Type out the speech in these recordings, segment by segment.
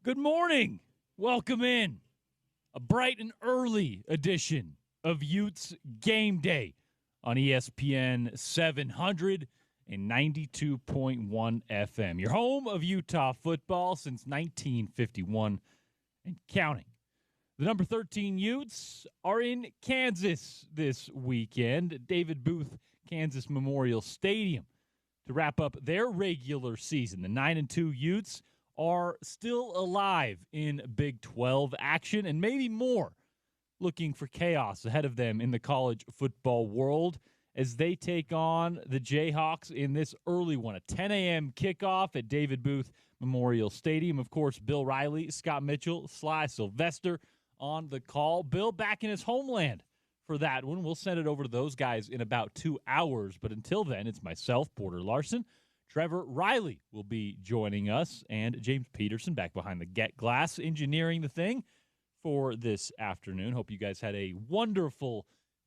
Good morning. Welcome in. A bright and early edition of Utes Game Day on ESPN 700 and 92.1 FM. Your home of Utah football since 1951 and counting. The number 13 Utes are in Kansas this weekend, David Booth Kansas Memorial Stadium, to wrap up their regular season. The 9-2 Utes are still alive in Big 12 action and maybe more, looking for chaos ahead of them in the college football world as they take on the Jayhawks in this early one, a 10 a.m. kickoff at David Booth Memorial Stadium. Of course, Bill Riley, Scott Mitchell, Sly Sylvester on the call. Bill back in his homeland for that one. We'll send it over to those guys in about 2 hours, but until then, it's myself, Porter Larsen. Trevor Reilly will be joining us, and James Peterson back behind the Get Glass, engineering the thing for this afternoon. Hope you guys had a wonderful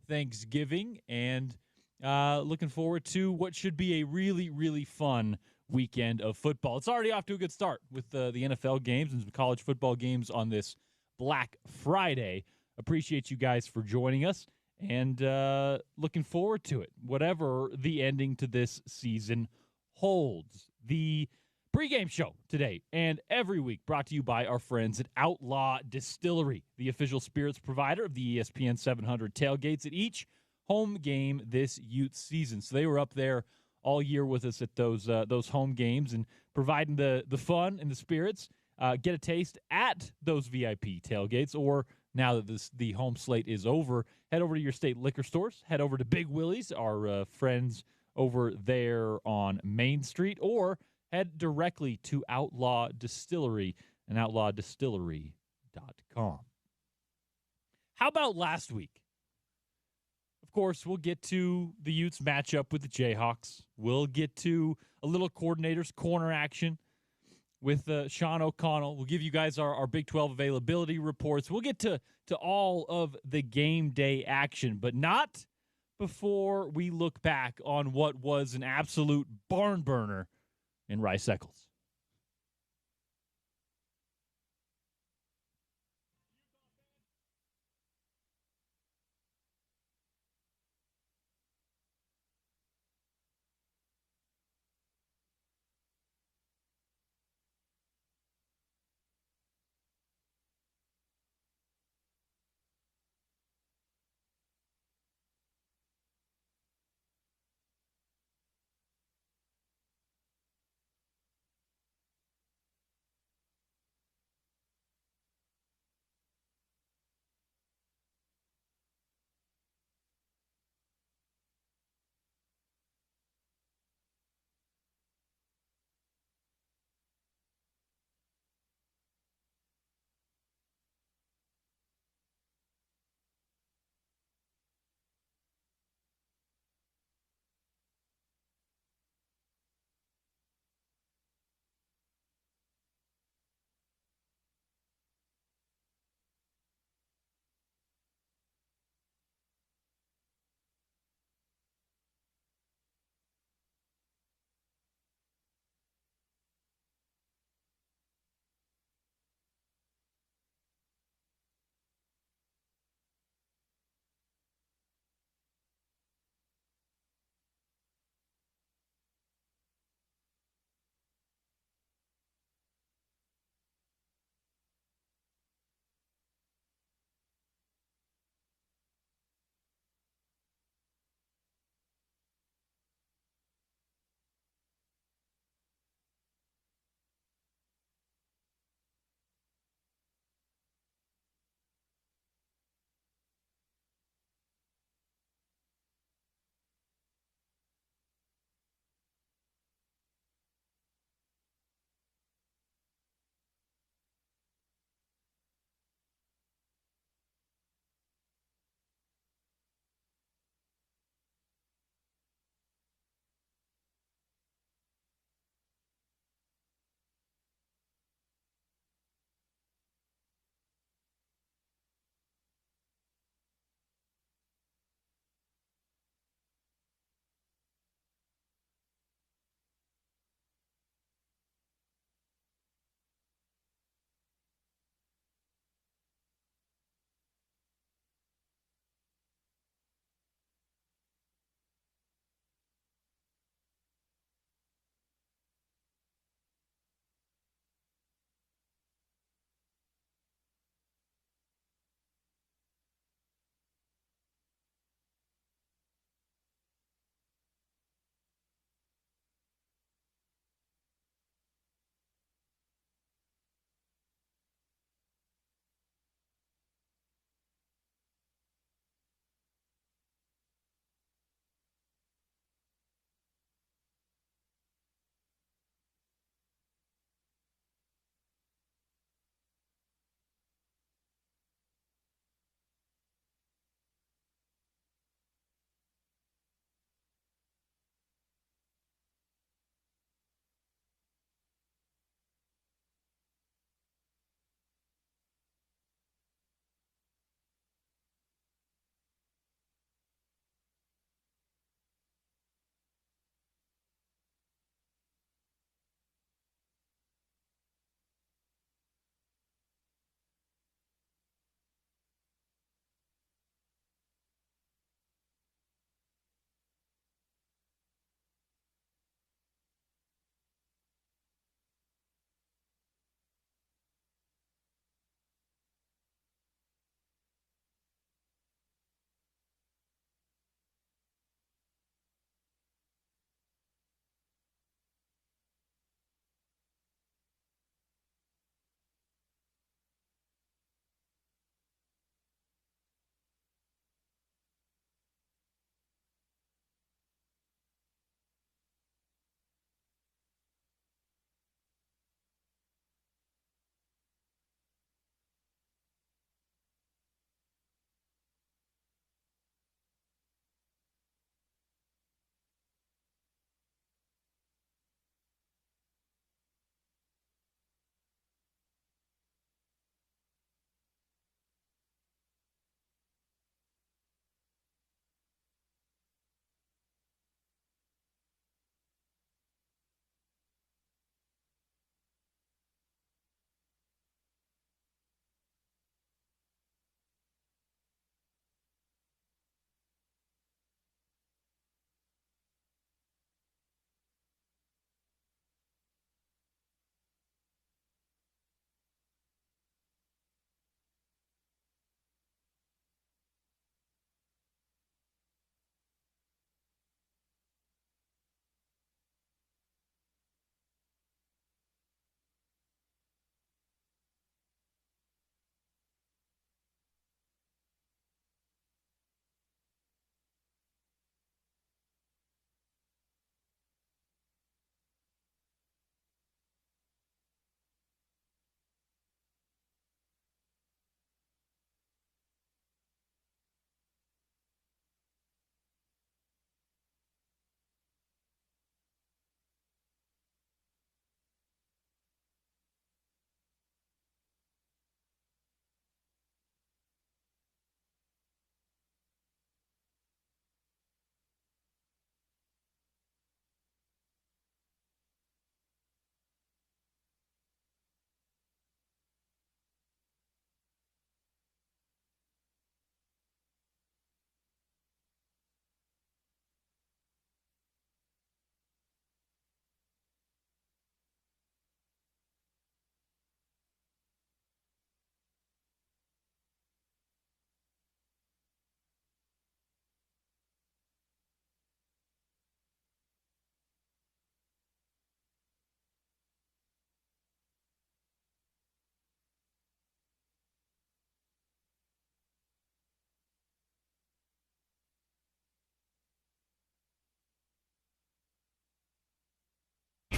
Thanksgiving, and looking forward to what should be a really, really fun weekend of football. It's already off to a good start with the NFL games and some college football games on this Black Friday. Appreciate you guys for joining us, and looking forward to it, whatever the ending to this season holds. The pregame show today and every week brought to you by our friends at Outlaw Distillery, the official spirits provider of the ESPN 700 tailgates at each home game this Utes season. So they were up there all year with us at those home games and providing the fun and the spirits. Get a taste at those VIP tailgates, or now that the home slate is over, head over to your state liquor stores, head over to Big Willie's, our friends over there on Main Street, or head directly to Outlaw Distillery and outlawdistillery.com. How about last week? Of course, we'll get to the Utes matchup with the Jayhawks. We'll get to a little coordinator's corner action with Sean O'Connell. We'll give you guys our Big 12 availability reports. We'll get to all of the game day action, but not before we look back on what was an absolute barn burner in Rice Eccles.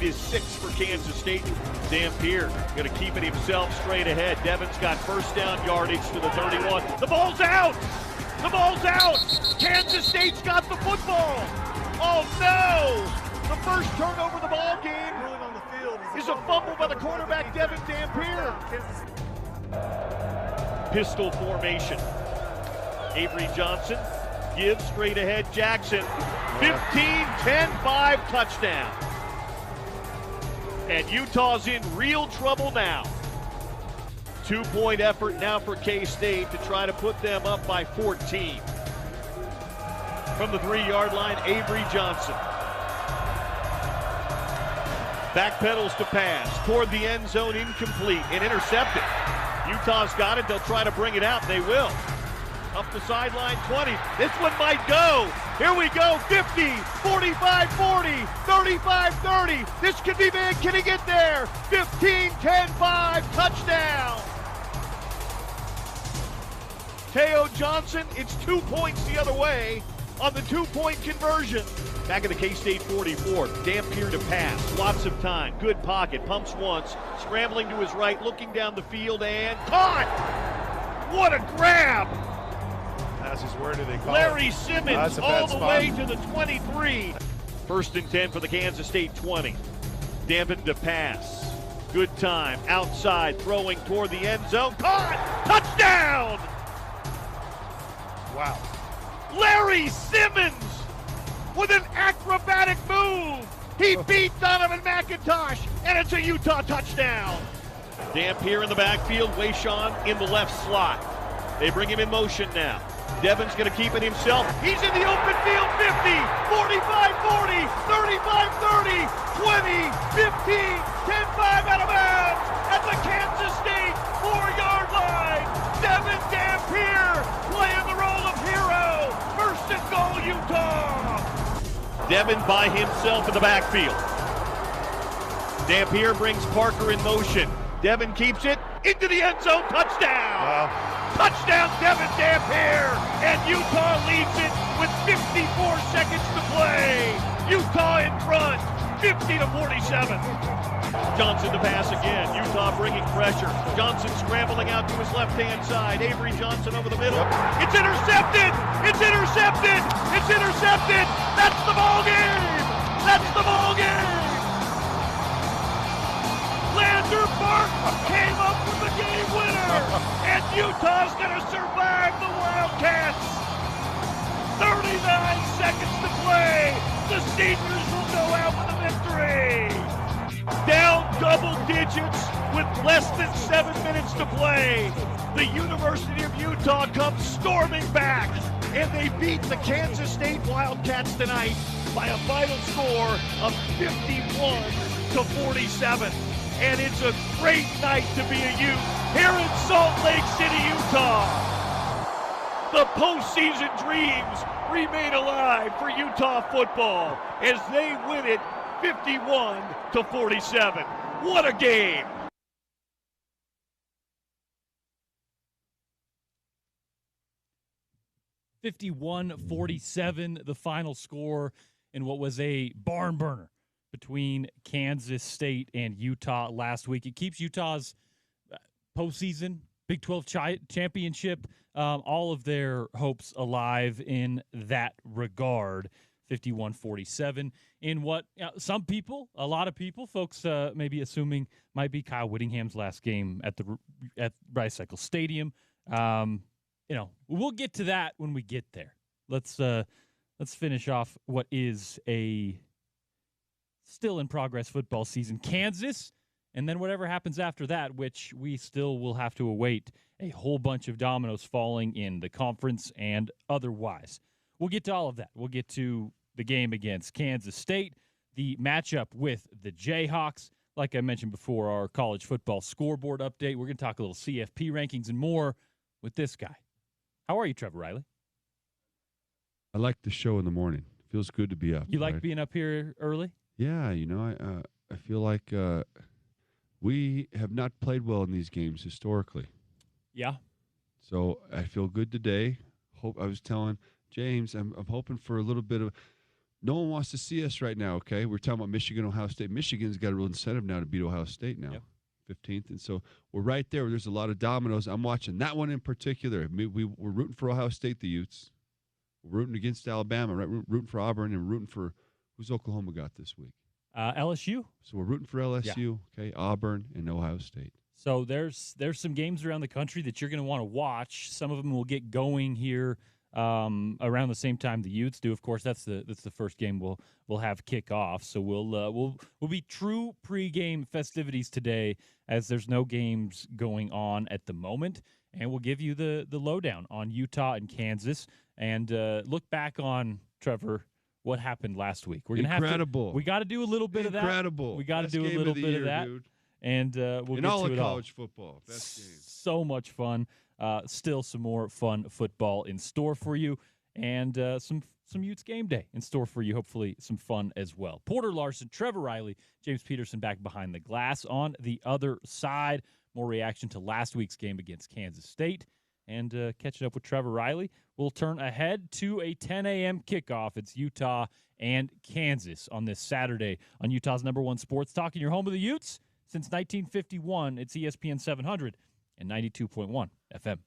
is 6 for Kansas State. Dampier going to keep it himself straight ahead. Devon's got first down yardage to the 31. The ball's out! The ball's out! Kansas State's got the football! Oh no! The first turnover of the ball game is a fumble by the quarterback, Devon Dampier. Pistol formation. Avery Johnson gives straight ahead Jackson. 15-10-5 touchdown. And Utah's in real trouble now. 2-point effort now for K-State to try to put them up by 14. From the 3-yard line, Avery Johnson. Backpedals to pass toward the end zone, incomplete and intercepted. Utah's got it. They'll try to bring it out. They will. Up the sideline, 20. This one might go. Here we go. 50, 45, 40, 35, 30. This could be big. Can he get there? 15, 10, 5. Touchdown. Teo Johnson, it's 2 points the other way on the 2-point conversion. Back at the K-State 44. Dampier to pass. Lots of time. Good pocket. Pumps once. Scrambling to his right. Looking down the field and caught. What a grab. Where do they call Larry it? Simmons all the way to the 23. First and 10 for the Kansas State 20. Dampened to pass. Good time. Outside. Throwing toward the end zone. Caught. Touchdown. Wow. Larry Simmons with an acrobatic move. He beat Donovan McIntosh, and it's a Utah touchdown. Dampier in the backfield, Wayshawn in the left slot. They bring him in motion now. Devon's going to keep it himself. He's in the open field, 50, 45, 40, 35, 30, 20, 15, 10-5 out of bounds at the Kansas State 4-yard line. Devon Dampier playing the role of hero. First and goal, Utah. Devon by himself in the backfield. Dampier brings Parker in motion. Devon keeps it into the end zone. Touchdown! Wow. Touchdown, Devon Dampier! And Utah leads it with 54 seconds to play. Utah in front, 50-47. Johnson to pass again. Utah bringing pressure. Johnson scrambling out to his left-hand side. Avery Johnson over the middle. It's intercepted! It's intercepted! It's intercepted! That's the ball game! That's the ball game! Lander Park came up with the game winner, and Utah's going to survive the Wildcats. 39 seconds to play. The seniors will go out with a victory. Down double digits with less than 7 minutes to play. The University of Utah comes storming back, and they beat the Kansas State Wildcats tonight by a final score of 51-47. And it's a great night to be a Ute here in Salt Lake City, Utah. The postseason dreams remain alive for Utah football as they win it 51-47. What a game! (51-47) the final score in what was a barn burner between Kansas State and Utah last week. It keeps Utah's postseason, Big 12 championship, all of their hopes alive in that regard. 51-47 in what some people, a lot of people, folks maybe assuming might be Kyle Whittingham's last game at Rice-Eccles Stadium. We'll get to that when we get there. Let's finish off what is a still in progress football season. Kansas, and then whatever happens after that, which we still will have to await a whole bunch of dominoes falling in the conference and otherwise. We'll get to all of that. We'll get to the game against Kansas State, the matchup with the Jayhawks. Like I mentioned before, our college football scoreboard update. We're going to talk a little CFP rankings and more with this guy. How are you, Trevor Reilly? I like the show in the morning. Feels good to be up. You like being up here early? Yeah, I feel like we have not played well in these games historically. Yeah. So I feel good today. I was telling James, I'm hoping for a little bit of no one wants to see us right now, okay? We're talking about Michigan, Ohio State. Michigan's got a real incentive now to beat Ohio State now, 15th. And so we're right there. There's a lot of dominoes. I'm watching that one in particular. We're rooting for Ohio State, the Utes. We're rooting against Alabama, right? We're rooting for Auburn, and we're rooting for who's Oklahoma got this week? LSU. So we're rooting for LSU, okay, Auburn, and Ohio State. So there's some games around the country that you're going to want to watch. Some of them will get going here around the same time the Utes do. Of course, that's the first game we'll have kickoff. So we'll be true pregame festivities today, as there's no games going on at the moment, and we'll give you the lowdown on Utah and Kansas, and look back on, Trevor, what happened last week. We're gonna Incredible. we got to do a little bit of that. Incredible. We got to Best do a game little of the bit year, of that. dude. And we'll In get all to of it all. college football. Best game. So much fun. Still some more fun football in store for you, and some Utes game day in store for you. Hopefully some fun as well. Porter Larsen, Trevor Reilly, James Peterson back behind the glass. On the other side, more reaction to last week's game against Kansas State, and catching up with Trevor Reilly. We'll turn ahead to a 10 a.m. kickoff. It's Utah and Kansas on this Saturday on Utah's #1 sports talk in your home of the Utes. Since 1951, it's ESPN 700 and 92.1 FM.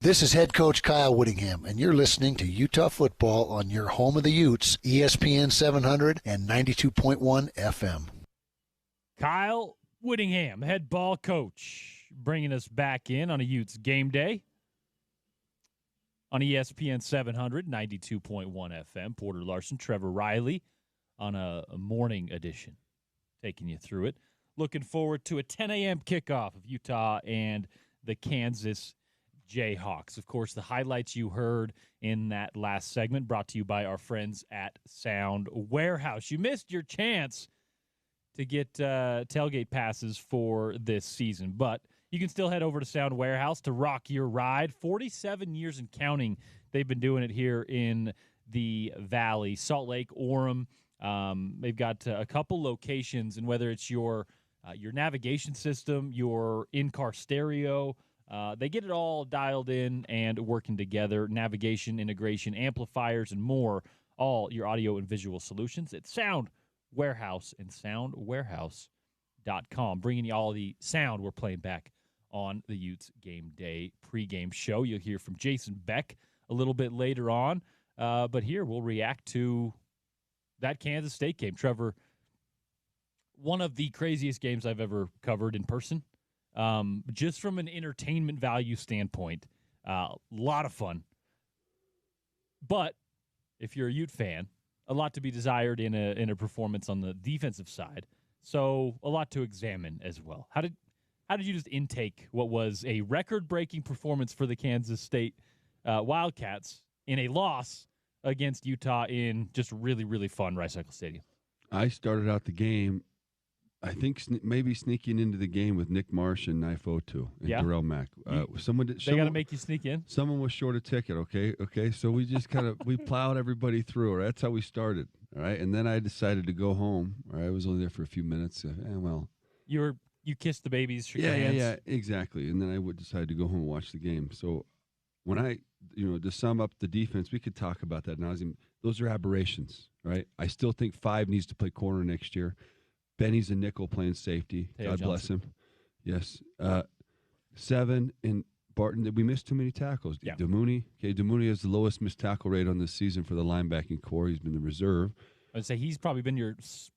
This is head coach Kyle Whittingham, and you're listening to Utah football on your home of the Utes, ESPN 700 and 92.1 FM. Kyle Whittingham, head ball coach, bringing us back in on a Utes game day on ESPN 700, 92.1 FM. Porter Larsen, Trevor Reilly on a morning edition, taking you through it. Looking forward to a 10 a.m. kickoff of Utah and the Kansas Jayhawks. Of course, the highlights you heard in that last segment brought to you by our friends at Sound Warehouse. You missed your chance to get tailgate passes for this season, but you can still head over to Sound Warehouse to rock your ride. 47 years and counting, they've been doing it here in the Valley. Salt Lake, Orem, they've got a couple locations, and whether it's your navigation system, your in-car stereo, they get it all dialed in and working together. Navigation, integration, amplifiers, and more. All your audio and visual solutions at Sound Warehouse and soundwarehouse.com. Bringing you all the sound we're playing back on the Utes Game Day pregame show. You'll hear from Jason Beck a little bit later on. But here we'll react to that Kansas State game. Trevor, one of the craziest games I've ever covered in person. Just from an entertainment value standpoint, a lot of fun. But if you're a Ute fan, a lot to be desired in a performance on the defensive side. So a lot to examine as well. How did you just intake what was a record-breaking performance for the Kansas State Wildcats in a loss against Utah in just really, really fun Rice-Eccles Stadium? I started out the game, I think maybe sneaking into the game with Nick Marsh and Knife O2 and Darrell Mack. They got to make you sneak in? Someone was short a ticket, okay? So we just we plowed everybody through. Right? That's how we started, all right? And then I decided to go home. All right? I was only there for a few minutes. You kissed the babies, shook your hands. Yeah, exactly. And then I would decide to go home and watch the game. So when to sum up the defense, we could talk about that now. Those are aberrations, right? I still think 5 needs to play corner next year. Benny's a nickel playing safety. God bless him. Yes. 7 and Barton. We missed too many tackles. Yeah. Demooney. Okay, Demooney has the lowest missed tackle rate on this season for the linebacking core. He's been the reserve. I'd say he's probably been your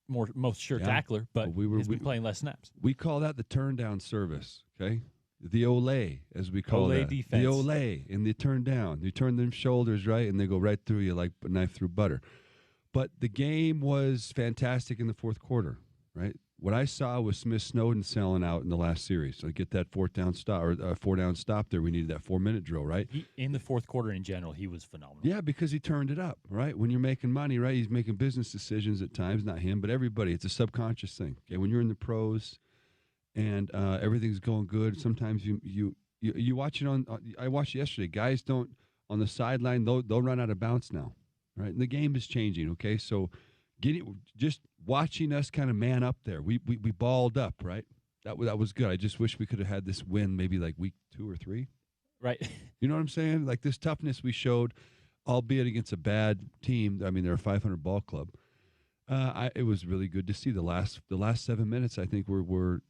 most sure tackler, but he's been playing less snaps. We call that the turn down service, okay? The Olay, as we call that. Defense. The Olay, and they turn down. You turn them shoulders, right, and they go right through you like a knife through butter. But the game was fantastic in the fourth quarter, right? What I saw was Smith Snowden selling out in the last series. So to get that 4-down stop there, we needed that 4-minute drill, right? In the fourth quarter in general, he was phenomenal. Yeah, because he turned it up, right? When you're making money, right, he's making business decisions at times, not him, but everybody. It's a subconscious thing. Okay, when you're in the pros and everything's going good, sometimes you watch it on. I watched yesterday. Guys don't on the sideline. They'll run out of bounds now, right? And the game is changing. Okay, so just watching us kind of man up there. We balled up, right? That was good. I just wish we could have had this win maybe like week 2 or 3. Right. You know what I'm saying? Like this toughness we showed, albeit against a bad team. I mean, they're a 500 ball club. It was really good to see the last 7 minutes. I think were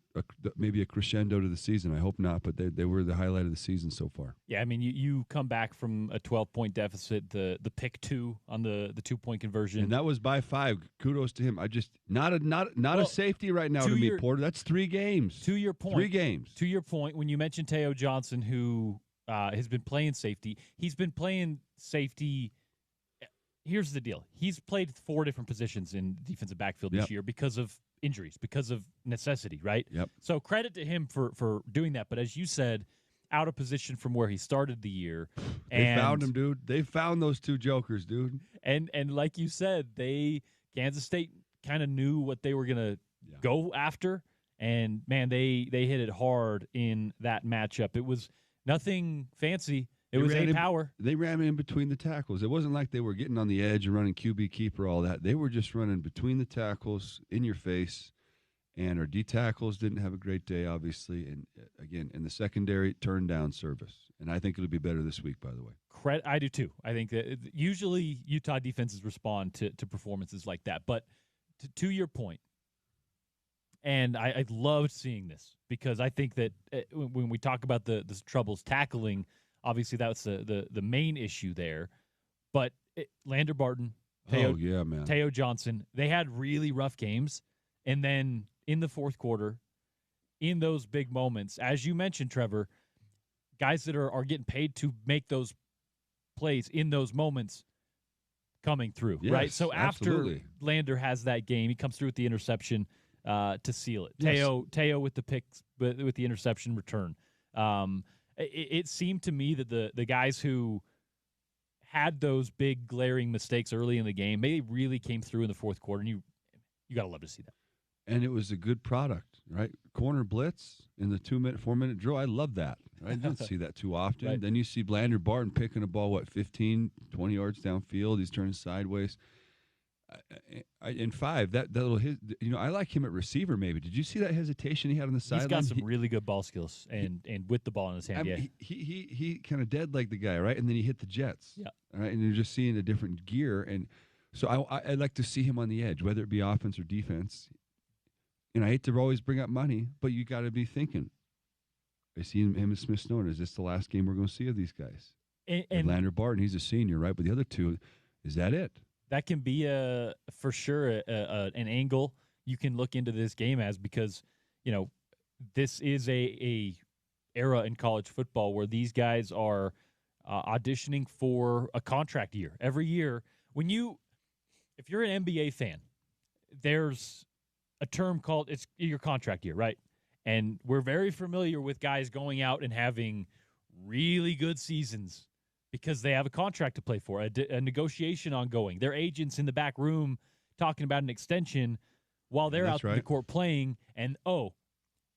maybe a crescendo to the season. I hope not, but they were the highlight of the season so far. Yeah, I mean, you come back from a 12-point deficit, the pick 2 on the 2-point conversion, and that was by 5. Kudos to him. I just not a safety right now to me, Porter. That's 3 games. To your point, 3 games. To your point, when you mentioned Teo Johnson, who has been playing safety, he's been playing safety. Here's the deal: he's played 4 different positions in the defensive backfield this year because of injuries, because of necessity, right? Yep. So credit to him for doing that. But as you said, out of position from where he started the year. They found him, dude. They found those 2 jokers, dude. And like you said, Kansas State kind of knew what they were gonna go after, and man, they hit it hard in that matchup. It was nothing fancy. It was power. They ran in between the tackles. It wasn't like they were getting on the edge and running QB keeper, all that. They were just running between the tackles, in your face. And our D tackles didn't have a great day, obviously. And again, in the secondary, turned down service. And I think it'll be better this week, by the way. I do too. I think that usually Utah defenses respond to performances like that. But to your point, and I loved seeing this because I think that when we talk about the troubles tackling, obviously that's the main issue there. But Lander Barton, Teo Johnson, they had really rough games. And then in the fourth quarter, in those big moments, as you mentioned, Trevor, guys that are getting paid to make those plays in those moments coming through, right? So after Lander has that game, he comes through with the interception to seal it. Yes. Teo with the picks, with the interception return. It seemed to me that the guys who had those big glaring mistakes early in the game, they really came through in the fourth quarter, and you got to love to see that. and it was a good product, right? Corner blitz in the 4-minute drill. I love that. Right? You don't see that too often. Right. Then you see Blander Barton picking a ball, 15, 20 yards downfield. He's turning sideways. In 5, that little I like him at receiver. Maybe did you see that hesitation he had on the sideline? He's got some really good ball skills, and with the ball in his hand. He kind of dead-legged the guy, right? And then he hit the Jets. Yeah. Right, and you're just seeing a different gear, and so I'd like to see him on the edge, whether it be offense or defense. And I hate to always bring up money, but you got to be thinking. I see him and Smith Snow. Is this the last game we're going to see of these guys? And Lander Barton, he's a senior, right? But the other two, is that it? That can be for sure an angle you can look into this game as, because this is a era in college football where these guys are auditioning for a contract year every year. If you're an NBA fan, there's a term called it's your contract year, right? And we're very familiar with guys going out and having really good seasons because they have a contract to play for, a negotiation ongoing. Their agents in the back room talking about an extension while they're out in the court playing. And,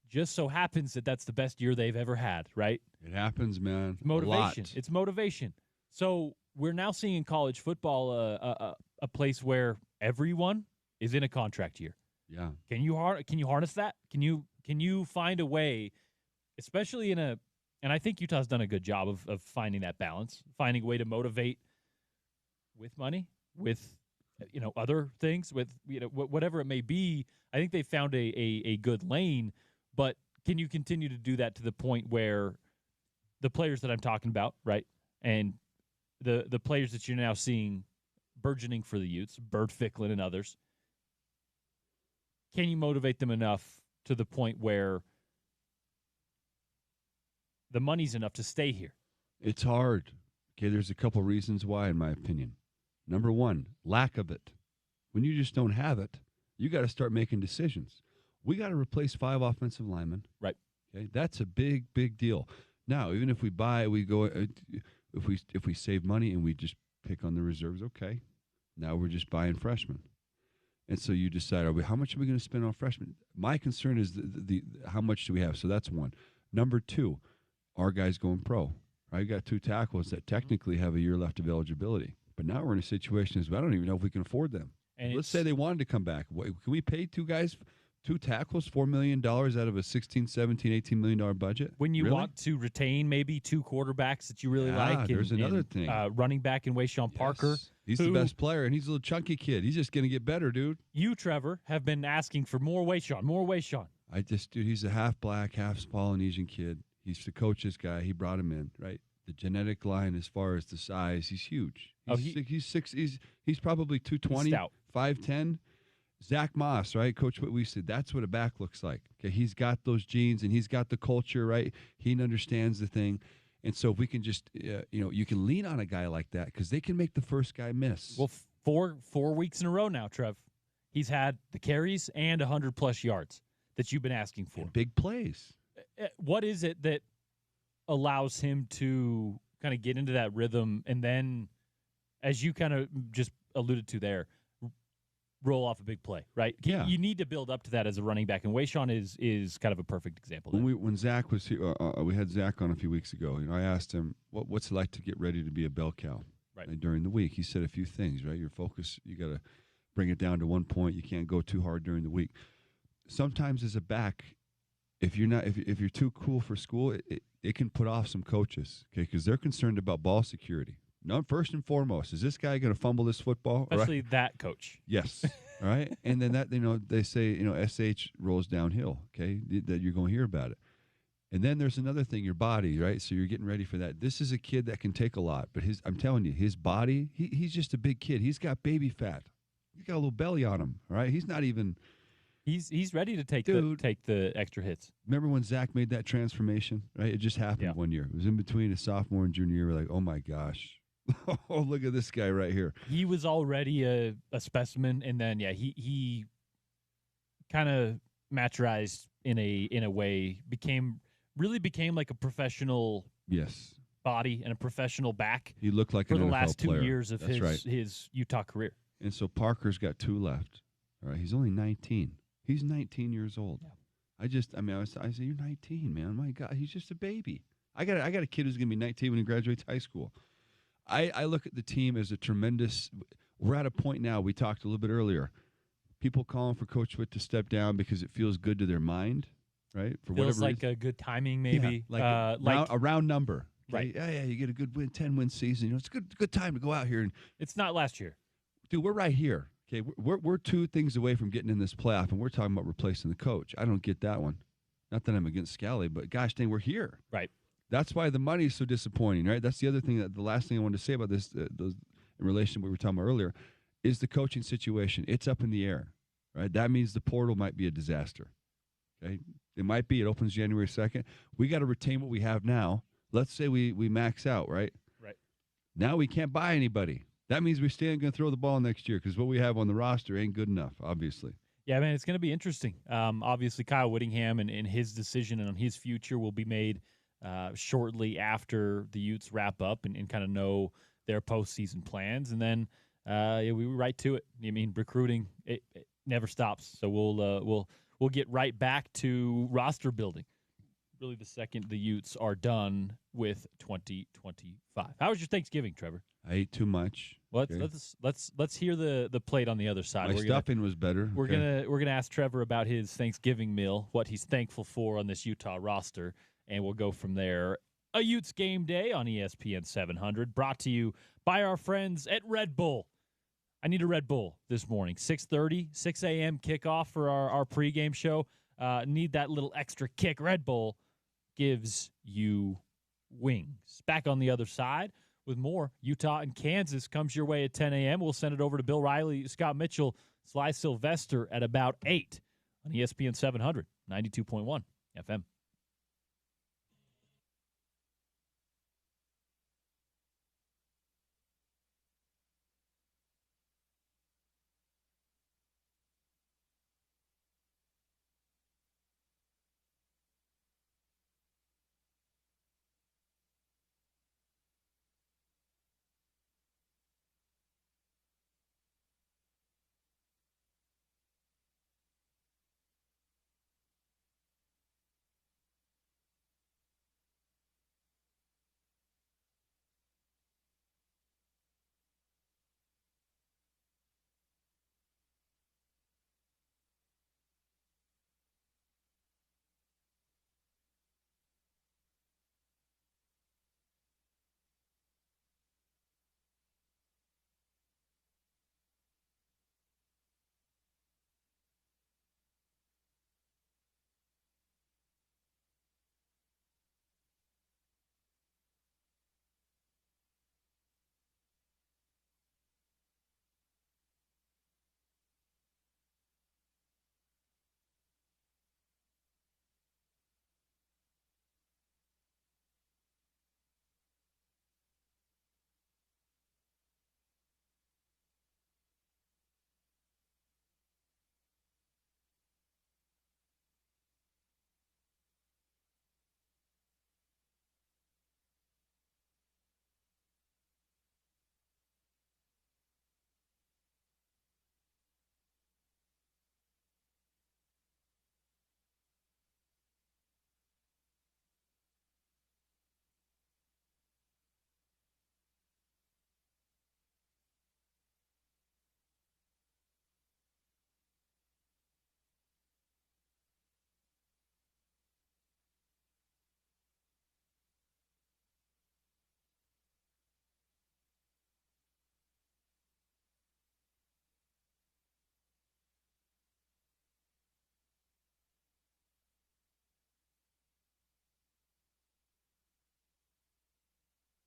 just so happens that that's the best year they've ever had, right? It happens, man. Motivation. It's motivation. So we're now seeing in college football a place where everyone is in a contract year. Yeah. Can you harness that? Can you find a way, especially and I think Utah's done a good job of finding that balance, finding a way to motivate with money, with other things, with whatever it may be. I think they found a good lane, but can you continue to do that to the point where the players that I'm talking about, right, and the players that you're now seeing burgeoning for the Utes, Bert Ficklin and others, can you motivate them enough to the point where the money's enough to stay here? It's hard. Okay, there's a couple reasons why, in my opinion. Number one, lack of it. When you just don't have it, you got to start making decisions. We got to replace 5 offensive linemen. Right. Okay, that's a big, big deal. Now, even if we if we save money and we just pick on the reserves, okay. Now we're just buying freshmen. And so you decide, how much are we going to spend on freshmen? My concern is the how much do we have? So that's one. Number 2, our guys going pro. I got 2 tackles that technically have a year left of eligibility. But now we're in a situation I don't even know if we can afford them. And let's say they wanted to come back. Can we pay 2 guys, 2 tackles, $4 million out of a $16, $17, $18 million budget? When you want to retain maybe 2 quarterbacks that you really like. There's another thing. Running back in Wayshawn Parker. He's the best player, and he's a little chunky kid. He's just going to get better, dude. You, Trevor, have been asking for more Wayshawn. Dude, he's a half black, half Polynesian kid. He's the coach's guy. He brought him in, right? The genetic line, as far as the size, he's huge. He's probably 220, 5'10". Zach Moss, right? Coach, what we said, that's what a back looks like. Okay, he's got those genes and he's got the culture, right? He understands the thing. And so if we can just, you can lean on a guy like that because they can make the first guy miss. Well, four weeks in a row now, Trev. He's had the carries and 100-plus yards that you've been asking for. And big plays. What is it that allows him to kind of get into that rhythm and then, as you kind of just alluded to there, roll off a big play, right? Yeah. You need to build up to that as a running back, and Wayshawn is kind of a perfect example. When Zach was here, we had Zach on a few weeks ago. I asked him, what's it like to get ready to be a bell cow during the week? He said a few things, right? Your focus, you got to bring it down to one point. You can't go too hard during the week. Sometimes as a back, if you're too cool for school, it can put off some coaches, okay, because they're concerned about ball security. No, first and foremost, is this guy going to fumble this football? Especially that coach. Yes. All right. And then they say, SH rolls downhill, okay, that you're going to hear about it. And then there's another thing, your body, right? So you're getting ready for that. This is a kid that can take a lot, but I'm telling you, his body, he's just a big kid. He's got baby fat. He's got a little belly on him, all right? He's not even. He's ready to take the extra hits. Remember when Zach made that transformation, right? It just happened one year. It was in between a sophomore and junior year. We're like, oh, my gosh. Oh, look at this guy right here. He was already a specimen, and then he kind of maturized in a way, became like a professional body and a professional back. He looked like for an the NFL last 2 player. years of his Utah career. And so Parker's got 2 left. All right, he's only 19. He's 19 years old. Yeah. I said, you're 19, man. My God, he's just a baby. I got a kid who's going to be 19 when he graduates high school. I look at the team as a tremendous. We're at a point now. We talked a little bit earlier. People calling for Coach Witt to step down because it feels good to their mind, right? For feels like reason. A good timing, maybe. Yeah, a round number. Right. Yeah, you get a good 10-win season. It's a good time to go out here. And it's not last year. Dude, we're right here. Okay, we're two things away from getting in this playoff, and we're talking about replacing the coach. I don't get that one. Not that I'm against Scally, but gosh dang, we're here. Right. That's why the money is so disappointing, right? That's the other thing. The last thing I wanted to say about this, in relation to what we were talking about earlier, is the coaching situation. It's up in the air, right? That means the portal might be a disaster. Okay, it might be. It opens January 2nd. We got to retain what we have now. Let's say we max out, right? Right. Now we can't buy anybody. That means we're still going to throw the ball next year because what we have on the roster ain't good enough, obviously. Yeah, man, it's going to be interesting. Obviously, Kyle Whittingham and his decision on his future will be made shortly after the Utes wrap up and kind of know their postseason plans. And then we were right to it. I mean, recruiting, it never stops. So we'll get right back to roster building. Really, the second the Utes are done with 2025. How was your Thanksgiving, Trevor? I ate too much. Well, let's hear the plate on the other side. My stuffing was better. We're gonna ask Trevor about his Thanksgiving meal, what he's thankful for on this Utah roster, and we'll go from there. A Utes game day on ESPN 700, brought to you by our friends at Red Bull. I need a Red Bull this morning. 6:30, 6 a.m. kickoff for our pregame show. Need that little extra kick. Red Bull gives you wings. Back on the other side with more. Utah and Kansas comes your way at 10 a.m. We'll send it over to Bill Riley, Scott Mitchell, Sly Sylvester at about 8 on ESPN 700, 92.1 FM.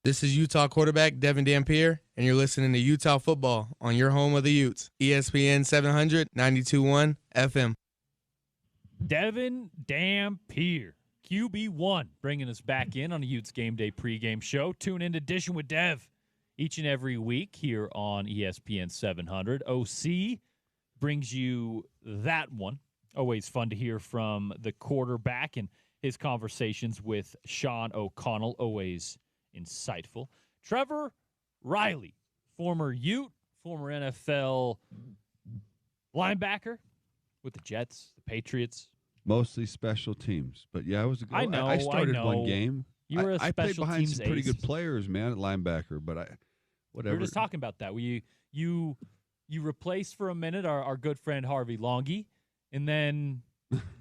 This is Utah quarterback Devin Dampier, and you're listening to Utah football on your home of the Utes, ESPN 700, 92.1 FM. Devin Dampier, QB1, bringing us back in on a Utes Game Day pregame show. Tune in to Dishing with Dev each and every week here on ESPN 700. OC brings you that one. Always fun to hear from the quarterback and his conversations with Sean O'Connell. Always insightful. Trevor Reilly, former Ute, former NFL linebacker, with the Jets, the Patriots. Mostly special teams. But, yeah, I know. I started one game. You were a I played special behind teams some pretty ace. good players, man, at linebacker. But whatever. We were just talking about that. You replaced for a minute our good friend Harvey Longy, and then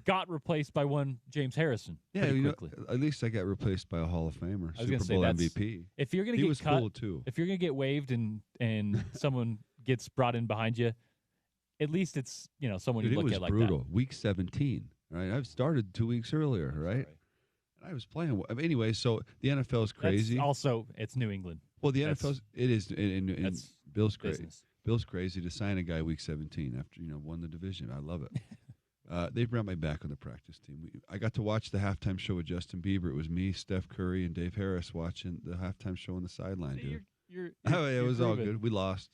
got replaced by one James Harrison. Yeah, quickly. At least I got replaced by a Hall of Famer, I was gonna Super say, Bowl that's- MVP. If you're gonna He get was cut, cool too. if you're gonna get waived and someone gets brought in behind you, at least it's someone Dude, you it look was at like brutal. Week 17, right? I've started 2 weeks earlier, right? And I was playing. Anyway, so the NFL is that. crazy. That's also, it's New England. Well, the That's- NFL it is. And That's Bill's crazy. business. Bill's crazy to sign a guy week 17 after won the division. I love it. They brought me back on the practice team. I got to watch the halftime show with Justin Bieber. It was me, Steph Curry, and Dave Harris watching the halftime show on the sideline, dude. It was all good. We lost.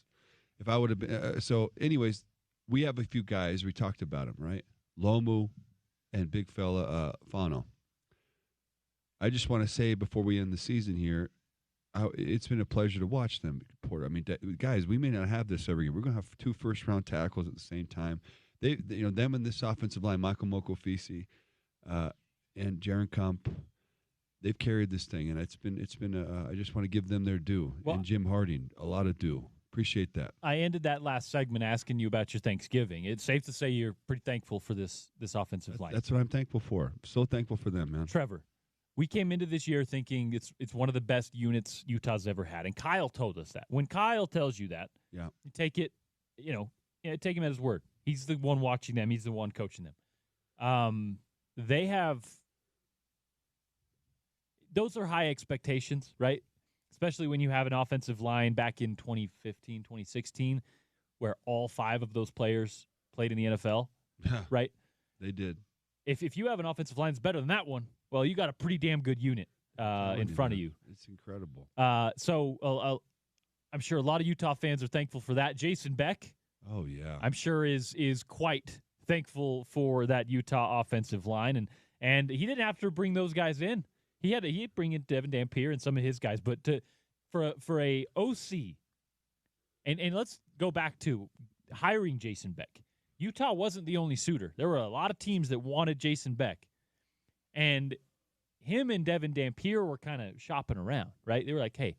If I would have been so, anyways, we have a few guys. We talked about them, right? Lomu and big fella Fano. I just want to say before we end the season here, it's been a pleasure to watch them, Porter. I mean, guys, we may not have this every year. We're going to have 2 first-round tackles at the same time. They them and this offensive line, Michael Mokofisi and Jaron Kump, they've carried this thing, and it's been. I just want to give them their due, Well, and Jim Harding, a lot of due. Appreciate that. I ended that last segment asking you about your Thanksgiving. It's safe to say you're pretty thankful for this offensive line. That's what I'm thankful for. I'm so thankful for them, man. Trevor, we came into this year thinking it's one of the best units Utah's ever had, and Kyle told us that. When Kyle tells you that, Yeah. you take it, take him at his word. He's the one watching them. He's the one coaching them. They have those are high expectations, right? Especially when you have an offensive line back in 2015, 2016, where all 5 of those players played in the NFL, right? They did. If you have an offensive line that's better than that one, well, you got a pretty damn good unit in front of you. It's incredible. So I'm sure a lot of Utah fans are thankful for that. Jason Beck, Oh yeah. I'm sure is quite thankful for that Utah offensive line, and he didn't have to bring those guys in. He had to bring in Devin Dampier and some of his guys, but for a OC, and let's go back to hiring Jason Beck. Utah wasn't the only suitor. There were a lot of teams that wanted Jason Beck, and him and Devin Dampier were kind of shopping around, right? They were like, hey,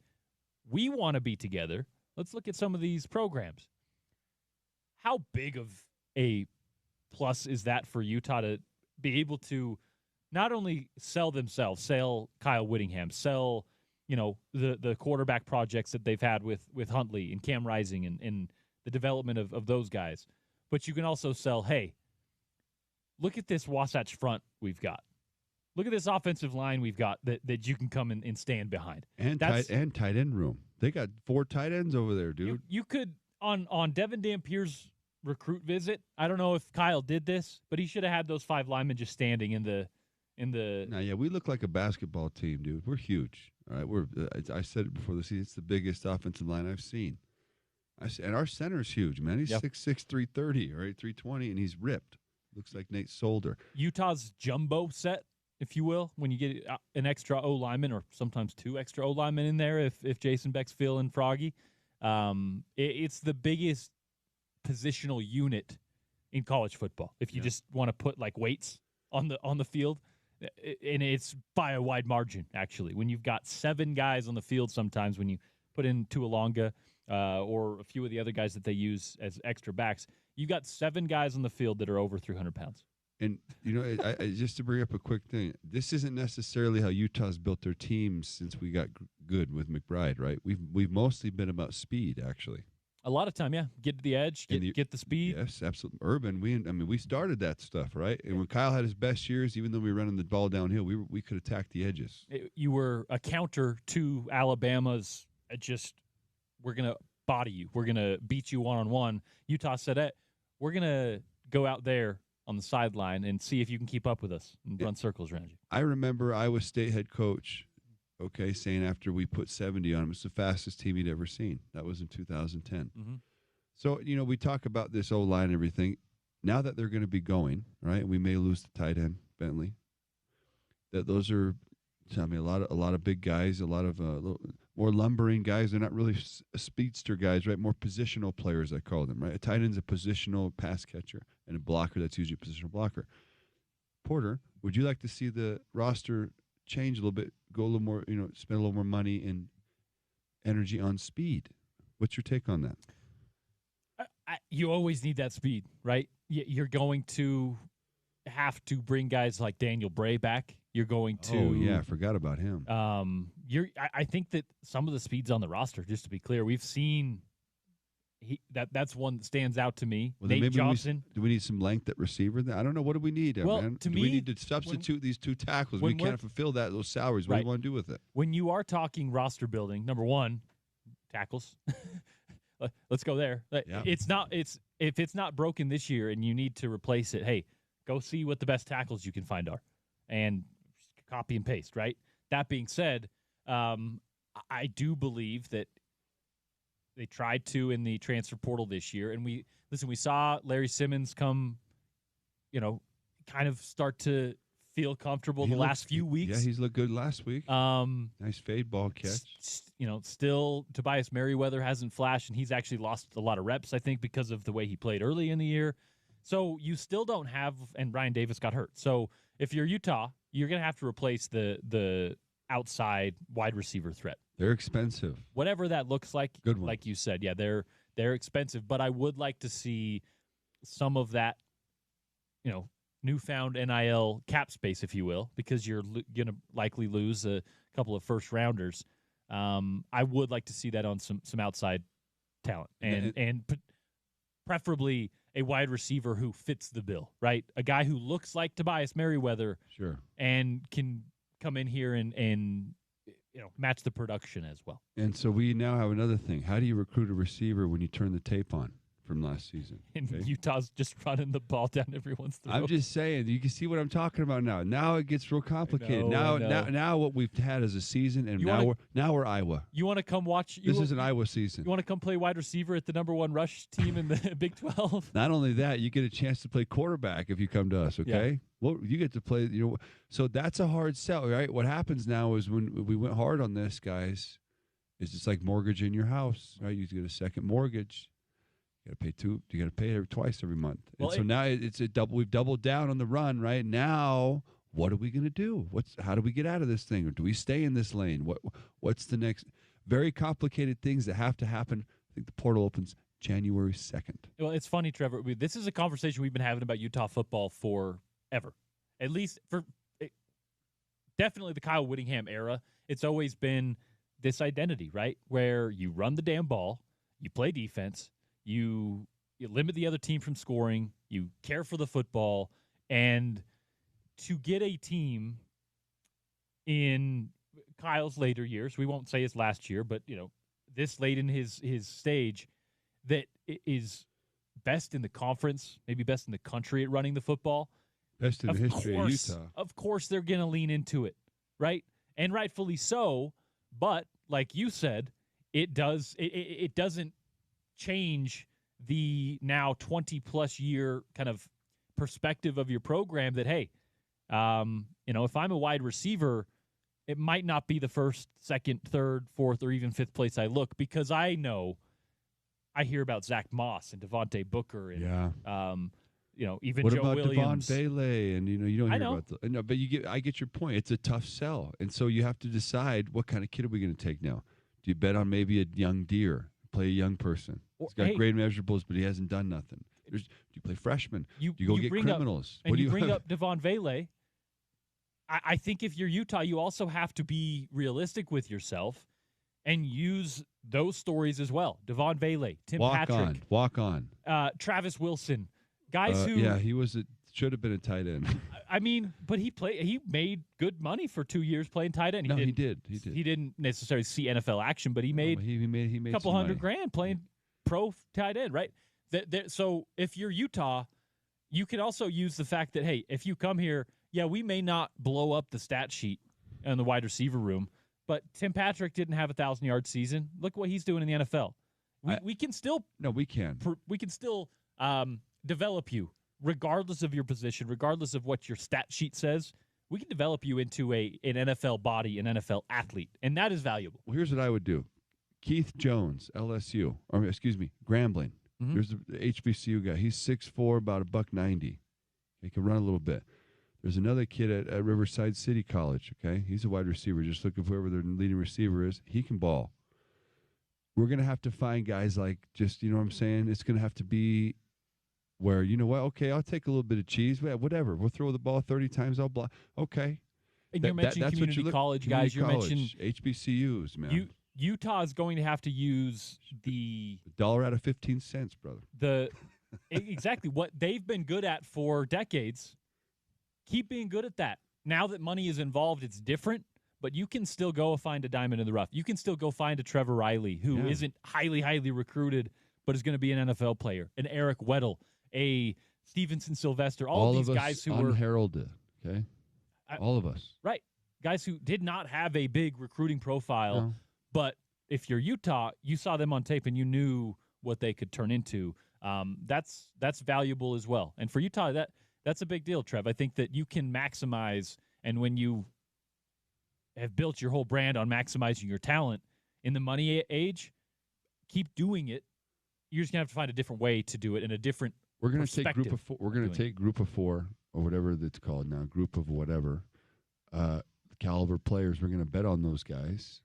we want to be together. Let's look at some of these programs. How big of a plus is that for Utah to be able to not only sell themselves, sell Kyle Whittingham, sell the quarterback projects that they've had with Huntley and Cam Rising and the development of those guys, but you can also sell, hey, look at this Wasatch front we've got. Look at this offensive line we've got that you can come and stand behind. And tight end room. They got 4 tight ends over there, dude. You could on Devin Dampier's recruit visit. I don't know if Kyle did this, but he should have had those 5 linemen just standing in the. Now, yeah, we look like a basketball team, dude. We're huge. All right, I said it before the season. It's the biggest offensive line I've seen. And our center's huge, man. He's 6'6", 330, right, 320, and he's ripped. Looks like Nate Solder. Utah's jumbo set, if you will, when you get an extra O lineman or sometimes 2 extra O linemen in there if Jason Beck's feeling froggy. It's the biggest positional unit in college football. If you just want to put like weights on the field, and it's by a wide margin, actually. When you've got 7 guys on the field sometimes, when you put in Tuolonga or a few of the other guys that they use as extra backs, you got 7 guys on the field that are over 300 pounds. And, I just to bring up a quick thing, this isn't necessarily how Utah's built their teams since we got good with McBride, right? We've mostly been about speed, actually. A lot of time, yeah. Get to the edge, get the speed. Yes, absolutely. Urban, we started that stuff, right? And when Kyle had his best years, even though we were running the ball downhill, we could attack the edges. You were a counter to Alabama's we're going to body you. We're going to beat you one-on-one. Utah said, we're going to go out there on the sideline and see if you can keep up with us and run circles around you. I remember Iowa State head coach, saying after we put 70 on him, it's the fastest team he'd ever seen. That was in 2010. Mm-hmm. So, we talk about this O-line and everything. Now that they're going to be going, right, we may lose the tight end, Bentley. Those are, a lot of big guys, a lot of more lumbering guys. They're not really speedster guys, right? More positional players, I call them, right? A tight end's a positional pass catcher, and a blocker that's usually a positional blocker. Porter, would you like to see the roster change a little bit, go a little more, spend a little more money and energy on speed? What's your take on that? You always need that speed, right? You're going to have to bring guys like Daniel Bray back. You're going to. Oh yeah, I forgot about him. I think that some of the speeds on the roster, just to be clear, we've seen. That's one that stands out to me. Well, Nate Johnson. Do we need some length at receiver? I don't know. What do we need? Well, man? to do me, we need to substitute these two tackles? We can't fulfill those salaries. What do you want to do with it? When you are talking roster building, number one, tackles. Let's go there. Yeah. If it's not broken this year and you need to replace it, hey, go see what the best tackles you can find are, and copy and paste. Right. That being said, I do believe that they tried to in the transfer portal this year, and we saw Larry Simmons come, kind of start to feel comfortable the last few weeks. Yeah, he's looked good last week. Nice fade ball catch. Still Tobias Merriweather hasn't flashed, and he's actually lost a lot of reps, I think, because of the way he played early in the year. So you still don't have, and Ryan Davis got hurt. So if you're Utah, you're going to have to replace the outside wide receiver threat. They're expensive. Whatever that looks like, good one. Like you said, yeah, they're expensive. But I would like to see some of that, newfound NIL cap space, if you will, because you're going to likely lose a couple of first rounders. I would like to see that on some outside talent, and preferably a wide receiver who fits the bill, right? A guy who looks like Tobias Merriweather, sure, and can come in here and match the production as well. And so we now have another thing. How do you recruit a receiver when you turn the tape on from last season? And Utah's just running the ball down everyone's throat. I'm just saying, you can see what I'm talking about now. Now it gets real complicated. Now what we've had is a season, and now we're Iowa. You want to come watch? This is an Iowa season. You want to come play wide receiver at the #1 rush team in the Big 12? Not only that, you get a chance to play quarterback if you come to us, okay? Yeah. Well, you get to play, so that's a hard sell, right? What happens now is when we went hard on this, guys, is it's like mortgaging your house, right? You get a second mortgage. You got to pay two. You got to pay it twice every month. Well, and so now it's a double. We've doubled down on the run, right? Now, what are we going to do? How do we get out of this thing, or do we stay in this lane? What's the next? Very complicated things that have to happen. I think the portal opens January 2nd. Well, it's funny, Trevor. This is a conversation we've been having about Utah football forever, at least definitely the Kyle Whittingham era. It's always been this identity, right, where you run the damn ball, you play defense. You limit the other team from scoring. You care for the football. And to get a team in Kyle's later years, we won't say his last year, but, this late in his stage, that is best in the conference, maybe best in the country at running the football. Best in the history of Utah. Of course they're going to lean into it, right? And rightfully so. But like you said, it doesn't change the now 20-plus year kind of perspective of your program that, hey, if I'm a wide receiver, it might not be the first, second, third, fourth, or even fifth place I look, because I hear about Zach Moss and Devontae Booker and even what Joe about Williams. Devon Bailey? And you don't hear about but I get your point. It's a tough sell, and so you have to decide what kind of kid are we going to take now. Do you bet on maybe a young deer? Play a young person. He's got great measurables, but he hasn't done nothing. Do you play freshmen? Do you go get criminals? And you bring up Devon Bailey. I think if you're Utah, you also have to be realistic with yourself and use those stories as well. Devon Bailey, Tim Patrick. Walk on. Travis Wilson. Guys who... Yeah, he should have been a tight end. I mean, but he made good money for 2 years playing tight end. He did. He didn't necessarily see NFL action, but he made a couple $100,000 playing pro tight end, right? So if you're Utah, you can also use the fact that, hey, if you come here, we may not blow up the stat sheet in the wide receiver room, but Tim Patrick didn't have a 1,000-yard season. Look what he's doing in the NFL. We can still develop you regardless of your position, regardless of what your stat sheet says. we can develop you into an NFL body, an NFL athlete, and that is valuable. Well, here's what I would do. Keith Jones, LSU, or excuse me, Grambling. Mm-hmm. There's the HBCU guy. He's 6'4", about $190. He can run a little bit. There's another kid at Riverside City College, okay? He's a wide receiver. Just look at whoever their leading receiver is. He can ball. We're going to have to find guys like just, you know what I'm saying? It's going to have to be where, you know what, okay, I'll take a little bit of cheese. Whatever. We'll throw the ball 30 times. I'll block. Okay. And you mentioned community college guys. You mentioned HBCUs, man. Utah is going to have to use the $1 out of 15 cents, brother. Exactly what they've been good at for decades. Keep being good at that. Now that money is involved, it's different, but you can still go find a diamond in the rough. You can still go find a Trevor Reilly who isn't highly, highly recruited, but is going to be an NFL player, an Eric Weddle, a Stevenson Sylvester, all of these guys who were unheralded, okay? All of us. Right. Guys who did not have a big recruiting profile, but if you're Utah, you saw them on tape and you knew what they could turn into. That's valuable as well. And for Utah, that's a big deal, Trev. I think that you can maximize, and when you have built your whole brand on maximizing your talent in the money age, keep doing it. You're just going to have to find a different way to do it in a different We're going to take group of four. We're going to take group of four or whatever it's called now, group of whatever, caliber players. We're going to bet on those guys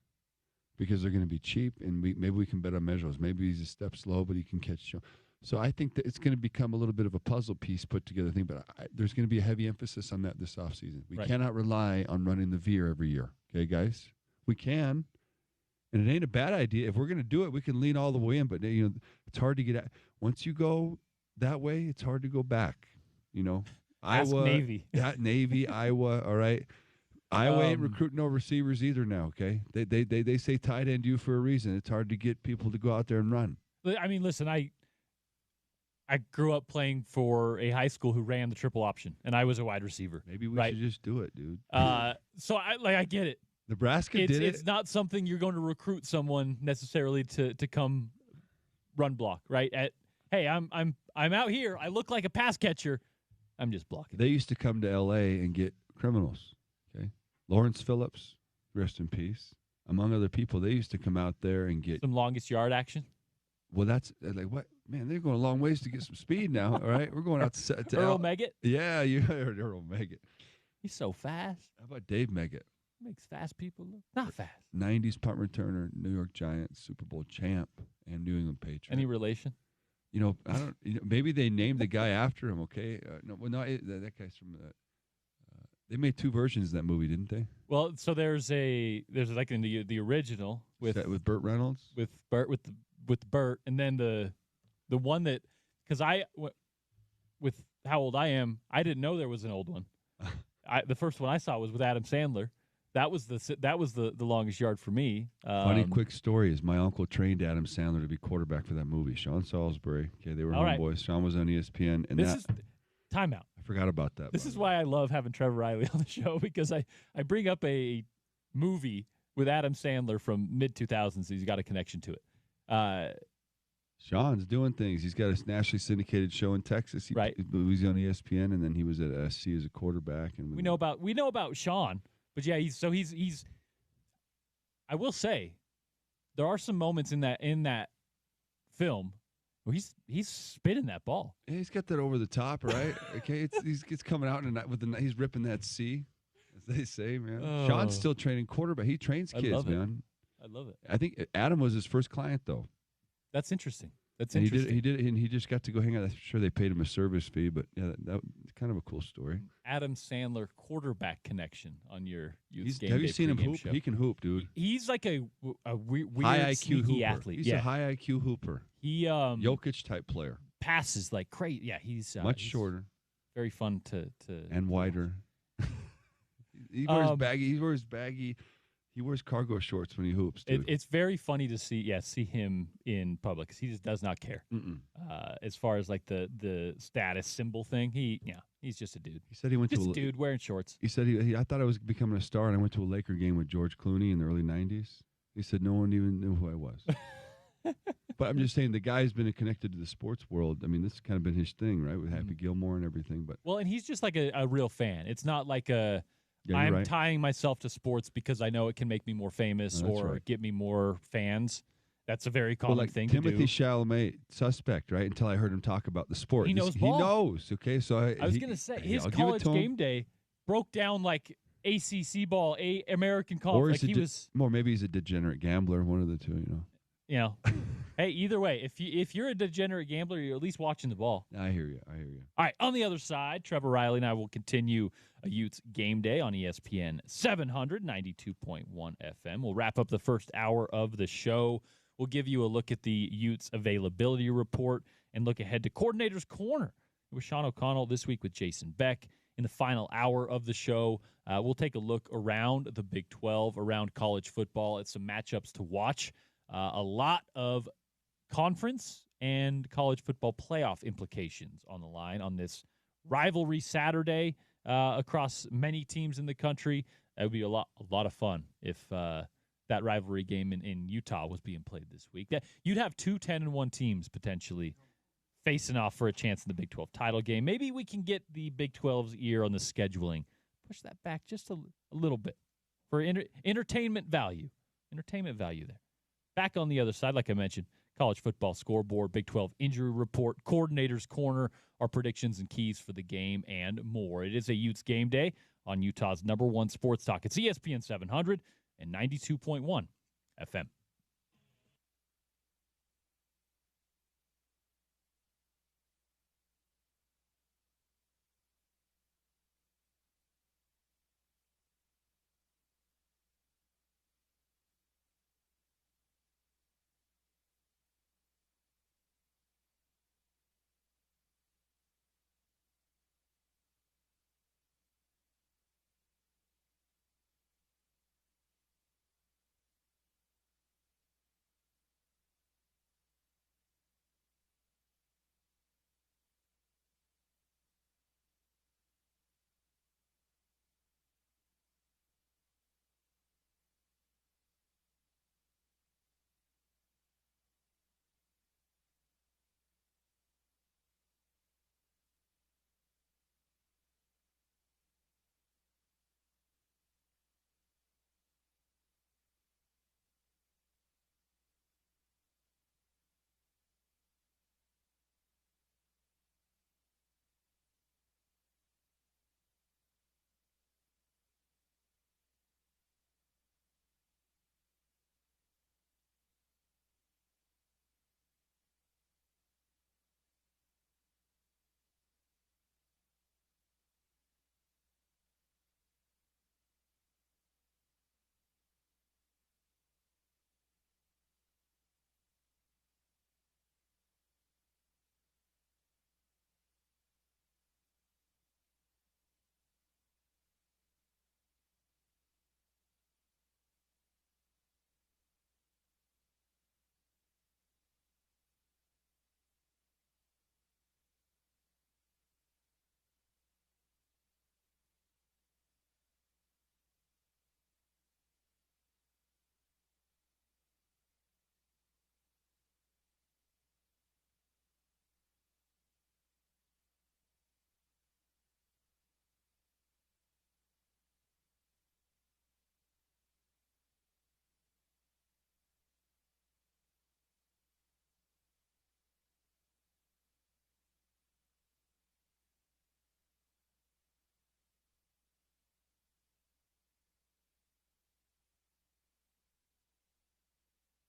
because they're going to be cheap, and maybe we can bet on Measures. Maybe he's a step slow, but he can catch. So I think that it's going to become a little bit of a puzzle piece put together thing, but there's going to be a heavy emphasis on that this offseason. We cannot rely on running the veer every year. Okay, guys? We can, and it ain't a bad idea. If we're going to do it, we can lean all the way in, but it's hard to get out. Once you go that way, it's hard to go back. Ask Iowa, Navy. Navy, Iowa, all right? Iowa ain't recruiting no receivers either now, okay? They say tight end you for a reason. It's hard to get people to go out there and run. I mean, listen, I grew up playing for a high school who ran the triple option, and I was a wide receiver. Maybe we should just do it, dude. So I get it. Nebraska did it. It's not something you're going to recruit someone necessarily to come run block, right? Hey, I'm out here. I look like a pass catcher. I'm just blocking. They used to come to L.A. and get criminals, okay? Lawrence Phillips, rest in peace, among other people. They used to come out there and get some longest yard action. Well, that's like what? Man, they're going a long ways to get some speed now, all right? We're going out to Earl Meggett? Yeah, you heard Earl Meggett. He's so fast. How about Dave Meggett? Makes fast people look not fast. 90s punt returner, New York Giants, Super Bowl champ, and New England Patriot. Any relation? I don't. Maybe they named the guy after him. Okay, that guy's from. They made two versions of that movie, didn't they? Well, so there's like in the original with Burt Reynolds, with Burt, and then the one that because with how old I am, I didn't know there was an old one. The first one I saw was with Adam Sandler. That was the longest yard for me. Funny quick story is my uncle trained Adam Sandler to be quarterback for that movie. Sean Salisbury. Okay, they were homeboys. Sean was on ESPN. And this is timeout. I forgot about that. This is why I love having Trevor Reilly on the show because I bring up a movie with Adam Sandler from mid-2000s. So he's got a connection to it. Sean's doing things. He's got a nationally syndicated show in Texas. He was on ESPN, and then he was at SC as a quarterback. And we know about Sean. But yeah, he's I will say, there are some moments in that film where he's spinning that ball. Yeah, he's got that over the top, right? Okay, he's coming out and he's ripping that C, as they say, man. Oh. Sean's still training quarterback. He trains kids, man. I love it. I think Adam was his first client, though. That's interesting. He did it, and he just got to go hang out. I'm sure they paid him a service fee, but yeah, that's kind of a cool story. Adam Sandler quarterback connection on your Utes game. Have you seen him hoop? Show. He can hoop, dude. He's like a weird high IQ hooper. Athlete. He's a high IQ hooper. He Jokic type player. Passes like crazy. Yeah, he's much shorter. Very fun to and wider. He wears baggy. He wears cargo shorts when he hoops, dude. It's very funny to see him in public because he just does not care. As far as like the status symbol thing, he's just a dude. He said he went just to a dude wearing shorts. He said I thought I was becoming a star, and I went to a Laker game with George Clooney in the early '90s. He said no one even knew who I was. But I'm just saying the guy's been connected to the sports world. I mean, this has kind of been his thing, right, with Happy Gilmore and everything. But and he's just like a real fan. It's not like a Yeah, I'm you're right. tying myself to sports because I know it can make me more famous That's or right. get me more fans. That's a very Well, common like thing Timothy to do. Chalamet, suspect, right? Until I heard him talk about the sport. He knows He ball. knows. Okay, so I was going to say, his I'll give it college to him. game day broke down like ACC ball, American college. Or Like maybe he's a degenerate gambler. One of the two, you know. Hey, either way, if you're a degenerate gambler, you're at least watching the ball. I hear you. All right, on the other side, Trevor Reilly and I will continue a Utes game day on ESPN 700, 92.1 FM. We'll wrap up the first hour of the show. We'll give you a look at the Utes availability report and look ahead to Coordinator's Corner with Sean O'Connell this week with Jason Beck. In the final hour of the show, we'll take a look around the Big 12, around college football, at some matchups to watch. A lot of conference and college football playoff implications on the line on this rivalry Saturday across many teams in the country. It would be a lot of fun if that rivalry game in Utah was being played this week. You'd have two 10-1 teams potentially facing off for a chance in the Big 12 title game. Maybe we can get the Big 12's ear on the scheduling. Push that back just a little bit for entertainment value. Entertainment value there. Back on the other side, like I mentioned, college football scoreboard, Big 12 injury report, Coordinator's Corner, our predictions and keys for the game, and more. It is a Utes game day on Utah's #1 sports talk. It's ESPN 700 and 92.1 FM.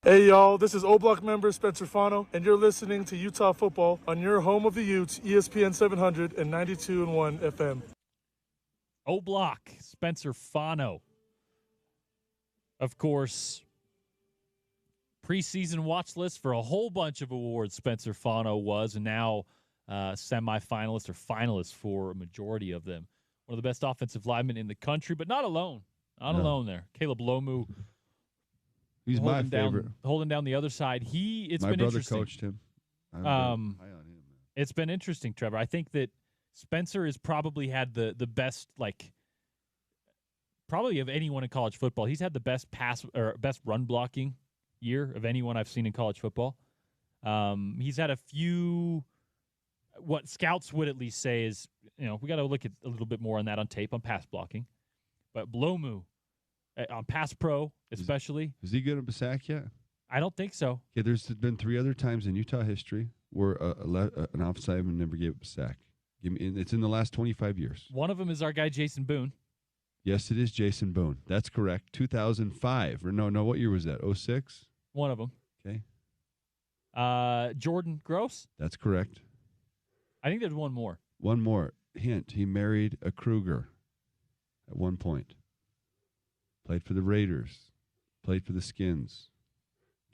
Hey y'all, this is O-Block member Spencer Fano, and you're listening to Utah Football on your home of the Utes, ESPN 700 and 92.1 FM. O-Block, Spencer Fano. Of course, preseason watch list for a whole bunch of awards Spencer Fano was, and now semifinalist or finalist for a majority of them. One of the best offensive linemen in the country, but not alone. Not alone there. Caleb Lomu. He's my favorite. Holding down the other side. It's my been brother interesting. coached him. I'm high on him, man. It's been interesting, Trevor. I think that Spencer has probably had the best, probably of anyone in college football. He's had the best pass or best run blocking year of anyone I've seen in college football. He's had a few, what scouts would at least say is, we got to look at a little bit more on that on tape on pass blocking. But Lomu, on pass pro especially. Is he good at the sack yet? I don't think so. Yeah, there's been 3 other times in Utah history where an offensive lineman never gave up a sack. It's in the last 25 years. One of them is our guy Jason Boone. Yes, it is Jason Boone. That's correct. 2005. Or no, what year was that? 06? One of them. Okay. Jordan Gross. That's correct. I think there's one more. One more. Hint, he married a Kruger at one point. Played for the Raiders. Played for the Skins.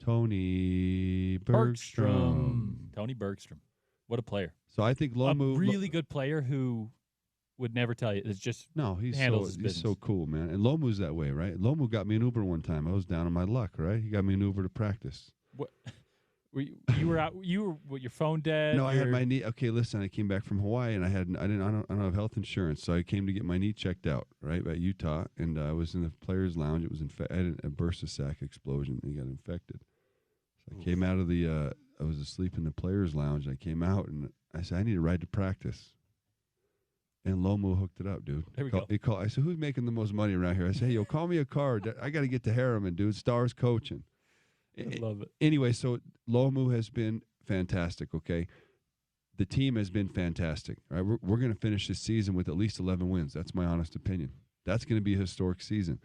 Tony Bergstrom. Tony Bergstrom. What a player. So I think Lomu. A really good player who would never tell you. It's just he's business. so cool, man. And Lomu's that way, right? Lomu got me an Uber one time. I was down on my luck, right? He got me an Uber to practice. What? You were out. You were with your phone dead. No, I had my knee. Okay, listen. I came back from Hawaii and I don't have health insurance, so I came to get my knee checked out, right, at Utah, and I was in the players' lounge. It was I had a bursa sac explosion and got infected. So I came out of the. I was asleep in the players' lounge. I came out and I said I need a ride to practice. And Lomu hooked it up, dude. There we go. He called. I said, "Who's making the most money around here?" I said, "Hey, yo, call me a car. I got to get to Harriman, dude. Stars coaching." I love it. Anyway, so Lomu has been fantastic, okay? The team has been fantastic. All right? We're going to finish this season with at least 11 wins. That's my honest opinion. That's going to be a historic season.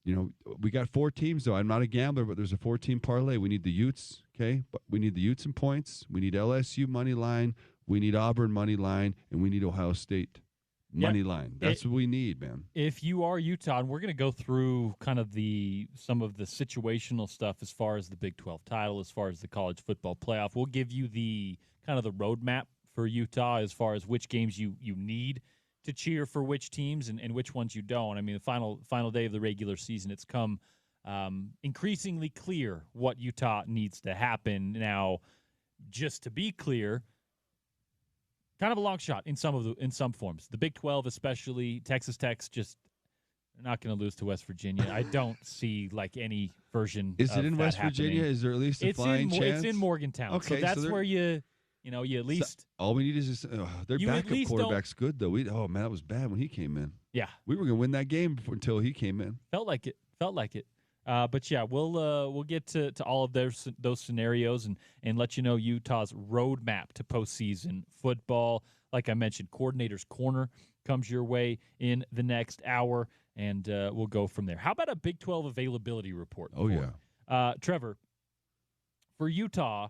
You know, we got 4 teams, though. I'm not a gambler, but there's a 4-team parlay. We need the Utes, okay? But we need the Utes in points. We need LSU money line. We need Auburn money line. And we need Ohio State money line. That's what we need, man. If you are Utah, and we're going to go through kind of some of the situational stuff as far as the Big 12 title, as far as the college football playoff. We'll give you the kind of the roadmap for Utah as far as which games you need to cheer for which teams and which ones you don't. I mean, the final day of the regular season, it's come increasingly clear what Utah needs to happen. Now, just to be clear, kind of a long shot in some forms. The Big 12, especially Texas Tech's just not going to lose to West Virginia. I don't see like any version. Is it in West Virginia? Is there at least a flying chance? It's in Morgantown. Okay, so that's where you at least. All we need is this, their backup quarterback's good though. Man, that was bad when he came in. Yeah, we were going to win that game until he came in. Felt like it. But yeah, we'll get to all of those scenarios and let you know Utah's roadmap to postseason football. Like I mentioned, Coordinator's Corner comes your way in the next hour, and we'll go from there. How about a Big 12 availability report? Oh, yeah. Trevor, for Utah,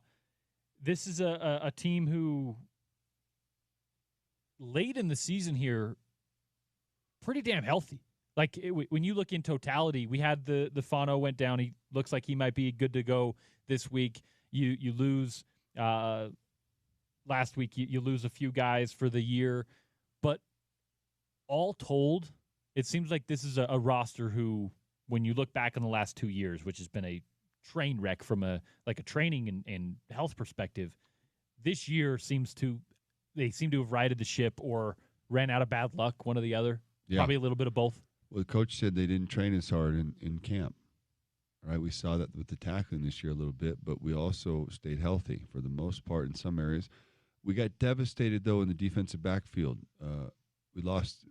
this is a team who late in the season here, pretty damn healthy. Like when you look in totality, we had the Fano went down. He looks like he might be good to go this week. You lose last week. You lose a few guys for the year, but all told, it seems like this is a roster who, when you look back on the last 2 years, which has been a train wreck from a training and health perspective, this year they seem to have righted the ship or ran out of bad luck, one or the other. Yeah. Probably a little bit of both. Well, the coach said they didn't train as hard in camp. Right, we saw that with the tackling this year a little bit, but we also stayed healthy for the most part in some areas. We got devastated, though, in the defensive backfield. We lost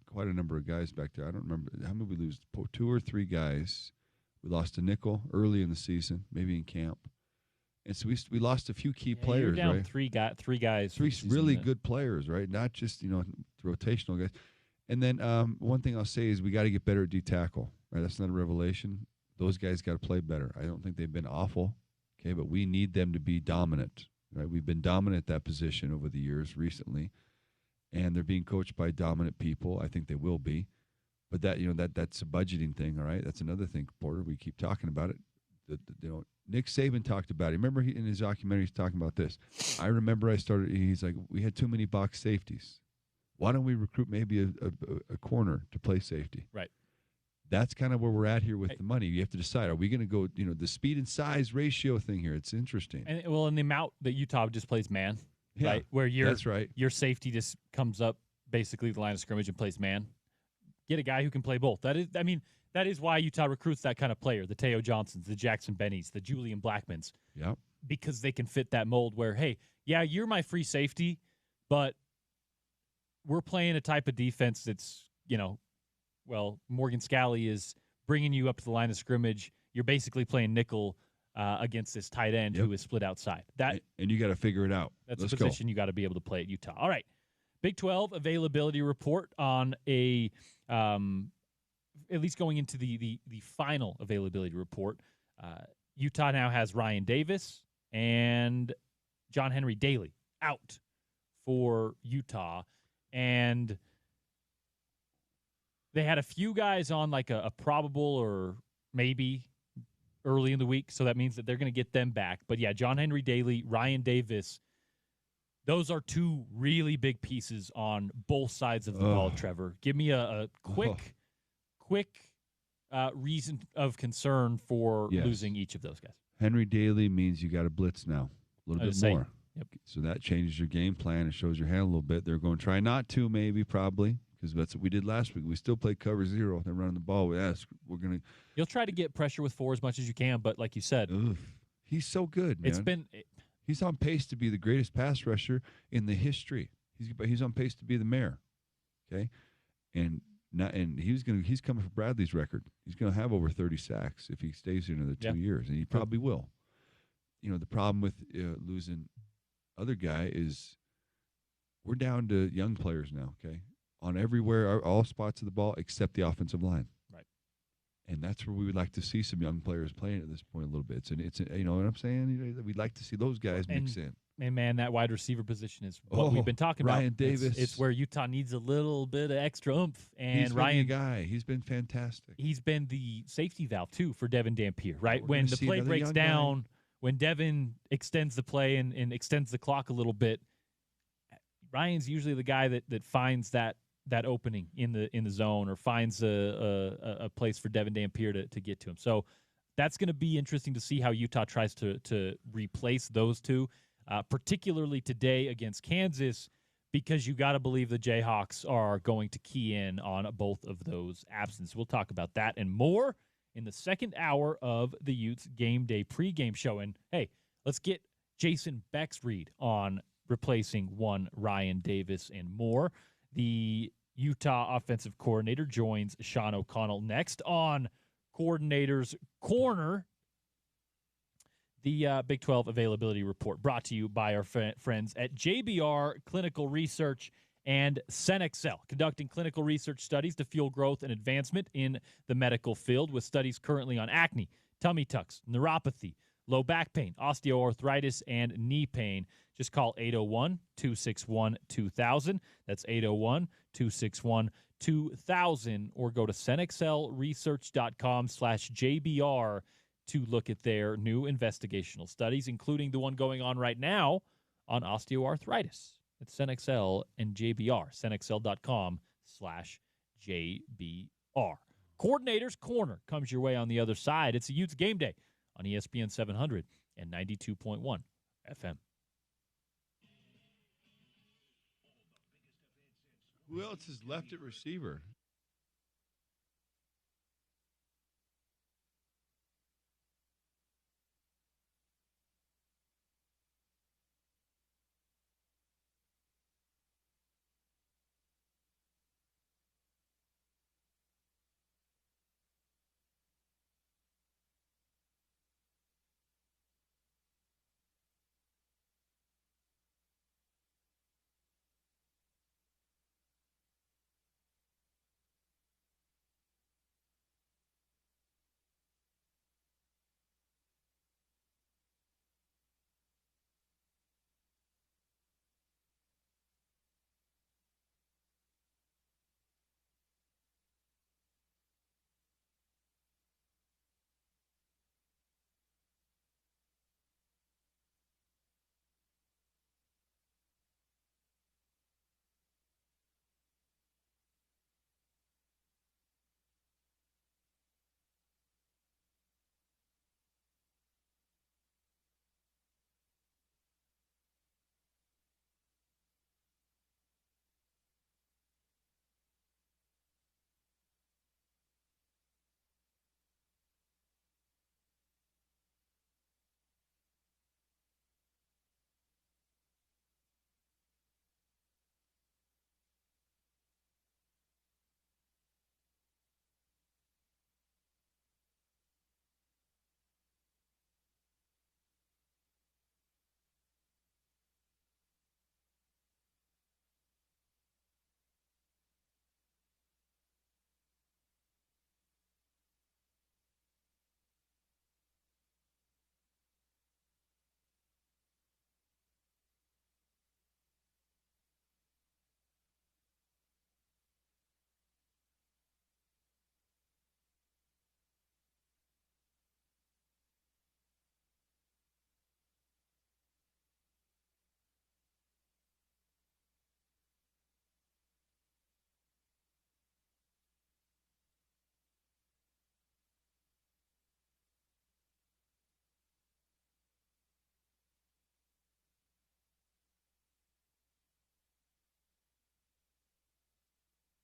quite a number of guys back there. I don't remember. How many we lose? 2 or 3 guys. We lost a nickel early in the season, maybe in camp. And so we lost a few key players, you're down right? Three guys. 3 really good players, right? Not just, rotational guys. And then one thing I'll say is we got to get better at D-tackle, right? That's not a revelation. Those guys got to play better. I don't think they've been awful, okay, but we need them to be dominant, right? We've been dominant at that position over the years recently, and they're being coached by dominant people. I think they will be. But that's a budgeting thing, all right? That's another thing, Porter. We keep talking about it. Nick Saban talked about it. Remember in his documentary, he's talking about this. I remember he's like, we had too many box safeties. Why don't we recruit maybe a corner to play safety? Right. That's kind of where we're at here with the money. You have to decide, are we going to go, the speed and size ratio thing here? It's interesting. And the amount that Utah just plays man, yeah, right? Where that's right. Your safety just comes up basically the line of scrimmage and plays man. Get a guy who can play both. That is why Utah recruits that kind of player, the Teo Johnsons, the Jackson Bennies, the Julian Blackmans. Yeah. Because they can fit that mold where, hey, yeah, you're my free safety, but we're playing a type of defense that's, well, Morgan Scalley is bringing you up to the line of scrimmage. You're basically playing nickel against this tight end who is split outside. And you got to figure it out. That's a position you got to be able to play at Utah. All right. Big 12 availability report on at least going into the final availability report. Utah now has Ryan Davis and John Henry Daly out for Utah. And they had a few guys on like a probable or maybe early in the week, so that means that they're going to get them back. But, yeah, John Henry Daly, Ryan Davis, those are two really big pieces on both sides of the ball, Trevor. Give me a quick reason of concern for losing each of those guys. Henry Daly means you got to blitz now a little bit more. Yep. So that changes your game plan and shows your hand a little bit. They're going to try not to, maybe, probably, because that's what we did last week. We still played cover zero. They're running the ball. We're going to. You'll try to get pressure with 4 as much as you can, but like you said, he's so good, man. He's on pace to be the greatest pass rusher in the history. He's on pace to be the mayor. Okay, and he's coming for Bradley's record. He's going to have over 30 sacks if he stays here another 2 years, and he probably will. The problem with losing other guy is we're down to young players now. Okay, on everywhere, all spots of the ball except the offensive line. Right, and that's where we would like to see some young players playing at this point a little bit. It's you know what I'm saying? We'd like to see those guys mix in. And, man, that wide receiver position is what we've been talking about. Ryan Davis. It's where Utah needs a little bit of extra oomph. And he's Ryan, guy. He's been fantastic. He's been the safety valve, too, for Devin Dampier, right? When the play breaks down, when Devin extends the play and extends the clock a little bit, Ryan's usually the guy that finds that opening in the zone or finds a place for Devin Dampier to get to him. So that's going to be interesting to see how Utah tries to replace those two, particularly today against Kansas, because you got to believe the Jayhawks are going to key in on both of those absences. We'll talk about that and more in the second hour of the Utes Game Day pregame show. And, hey, let's get Jason Beck's read on replacing one Ryan Davis and more. The Utah offensive coordinator joins Sean O'Connell next on Coordinator's Corner. The Big 12 availability report brought to you by our friends at JBR Clinical Research and Cenexcel, conducting clinical research studies to fuel growth and advancement in the medical field, with studies currently on acne, tummy tucks, neuropathy, low back pain, osteoarthritis, and knee pain. Just call 801-261-2000. That's 801-261-2000, or go to cenexcelresearch.com/JBR to look at their new investigational studies, including the one going on right now on osteoarthritis. It's Cenexcel and JBR, cenexcel.com/JBR. Coordinator's Corner comes your way on the other side. It's a Utes Game Day on ESPN 700 and 92.1 FM. Who else is left at receiver?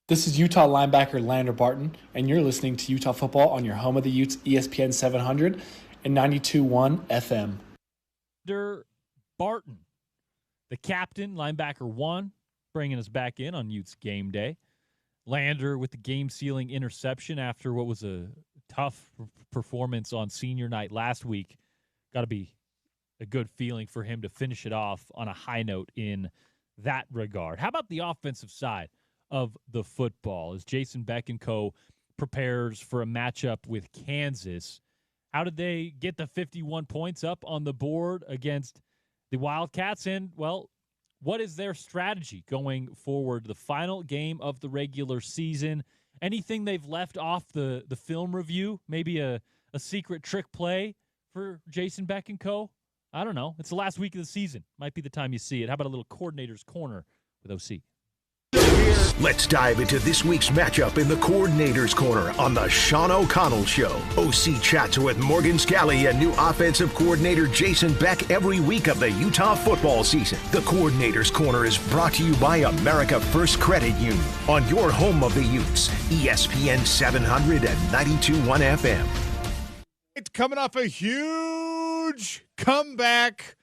This is Utah linebacker Lander Barton, and you're listening to Utah Football on your home of the Utes, ESPN 700 and 92.1 FM. Lander Barton, the captain, linebacker 1, bringing us back in on Utes game day. Lander with the game-sealing interception after what was a tough performance on senior night last week. Got to be a good feeling for him to finish it off on a high note in that regard. How about the offensive side of the football as Jason Beck and co. prepares for a matchup with Kansas? How did they get the 51 points up on the board against the Wildcats? And, well, what is their strategy going forward? The final game of the regular season. Anything they've left off the film review? Maybe a secret trick play for Jason Beck and co.? I don't know. It's the last week of the season. Might be the time you see it. How about a little coordinator's corner with OC? Let's dive into this week's matchup in the Coordinator's Corner on the Sean O'Connell Show. OC chats with Morgan Scalley and new offensive coordinator Jason Beck every week of the Utah football season. The Coordinator's Corner is brought to you by America First Credit Union on your home of the Utes, ESPN 700 and 92.1 FM. It's coming off a huge comeback.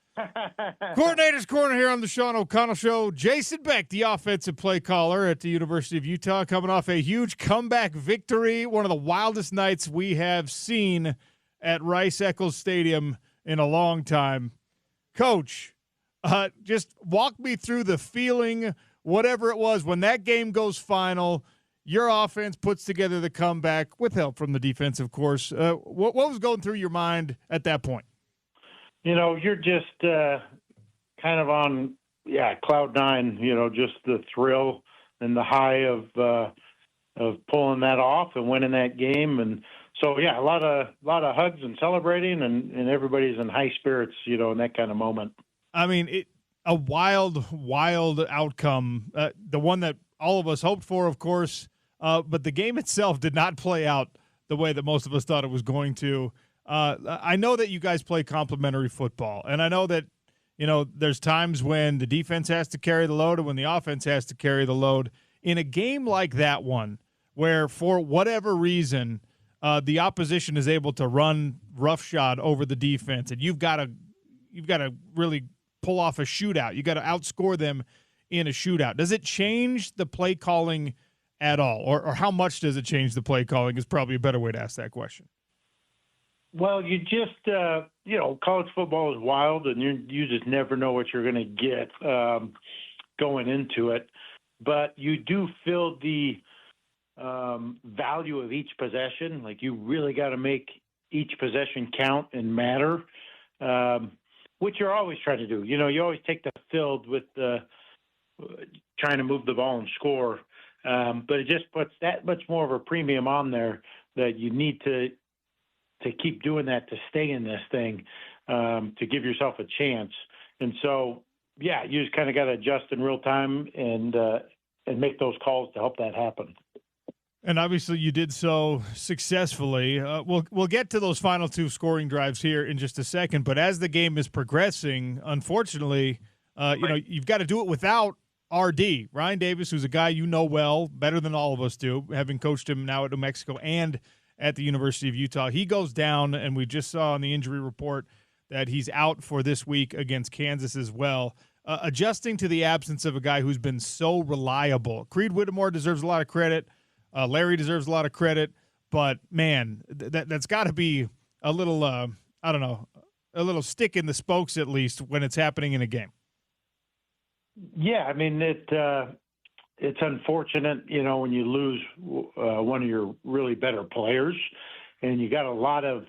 Coordinator's Corner here on the Sean O'Connell Show. Jason Beck, the offensive play caller at the University of Utah, coming off a huge comeback victory, one of the wildest nights we have seen at Rice-Eccles Stadium in a long time. Coach, just walk me through the feeling, whatever it was, when that game goes final, your offense puts together the comeback with help from the defense, of course. What was going through your mind at that point? You know, you're just kind of on, cloud nine. You know, just the thrill and the high of pulling that off and winning that game. And so, a lot of hugs and celebrating, and everybody's in high spirits. You know, in that kind of moment. I mean, a wild outcome. The one that all of us hoped for, of course. But the game itself did not play out the way that most of us thought it was going to. I know that you guys play complementary football, and I know that, you know, there's times when the defense has to carry the load and when the offense has to carry the load. In a game like that one, where for whatever reason the opposition is able to run roughshod over the defense, and you've got to really pull off a shootout. You got to outscore them in a shootout. Does it change the play calling at all, or how much does it change the play calling? Is probably a better way to ask that question. Well, you just, college football is wild, and you just never know what you're going to get going into it. But you do feel the value of each possession. Like, you really got to make each possession count and matter, which you're always trying to do. You know, you always take the field with trying to move the ball and score. But it just puts that much more of a premium on there that you need to keep doing that to stay in this thing, to give yourself a chance. And so, you just kind of got to adjust in real time and make those calls to help that happen. And obviously you did so successfully. We'll get to those final two scoring drives here in just a second. But as the game is progressing, unfortunately, you've got to do it without RD, Ryan Davis, who's a guy you know well, better than all of us do, having coached him now at New Mexico and at the University of Utah. He goes down, and we just saw on the injury report that he's out for this week against Kansas as well. Adjusting to the absence of a guy who's been so reliable. Creed Whittemore deserves a lot of credit. Larry deserves a lot of credit. But, man, that's got to be a little, a little stick in the spokes at least when it's happening in a game. Yeah, I mean, it's unfortunate, when you lose one of your really better players, and you got a lot of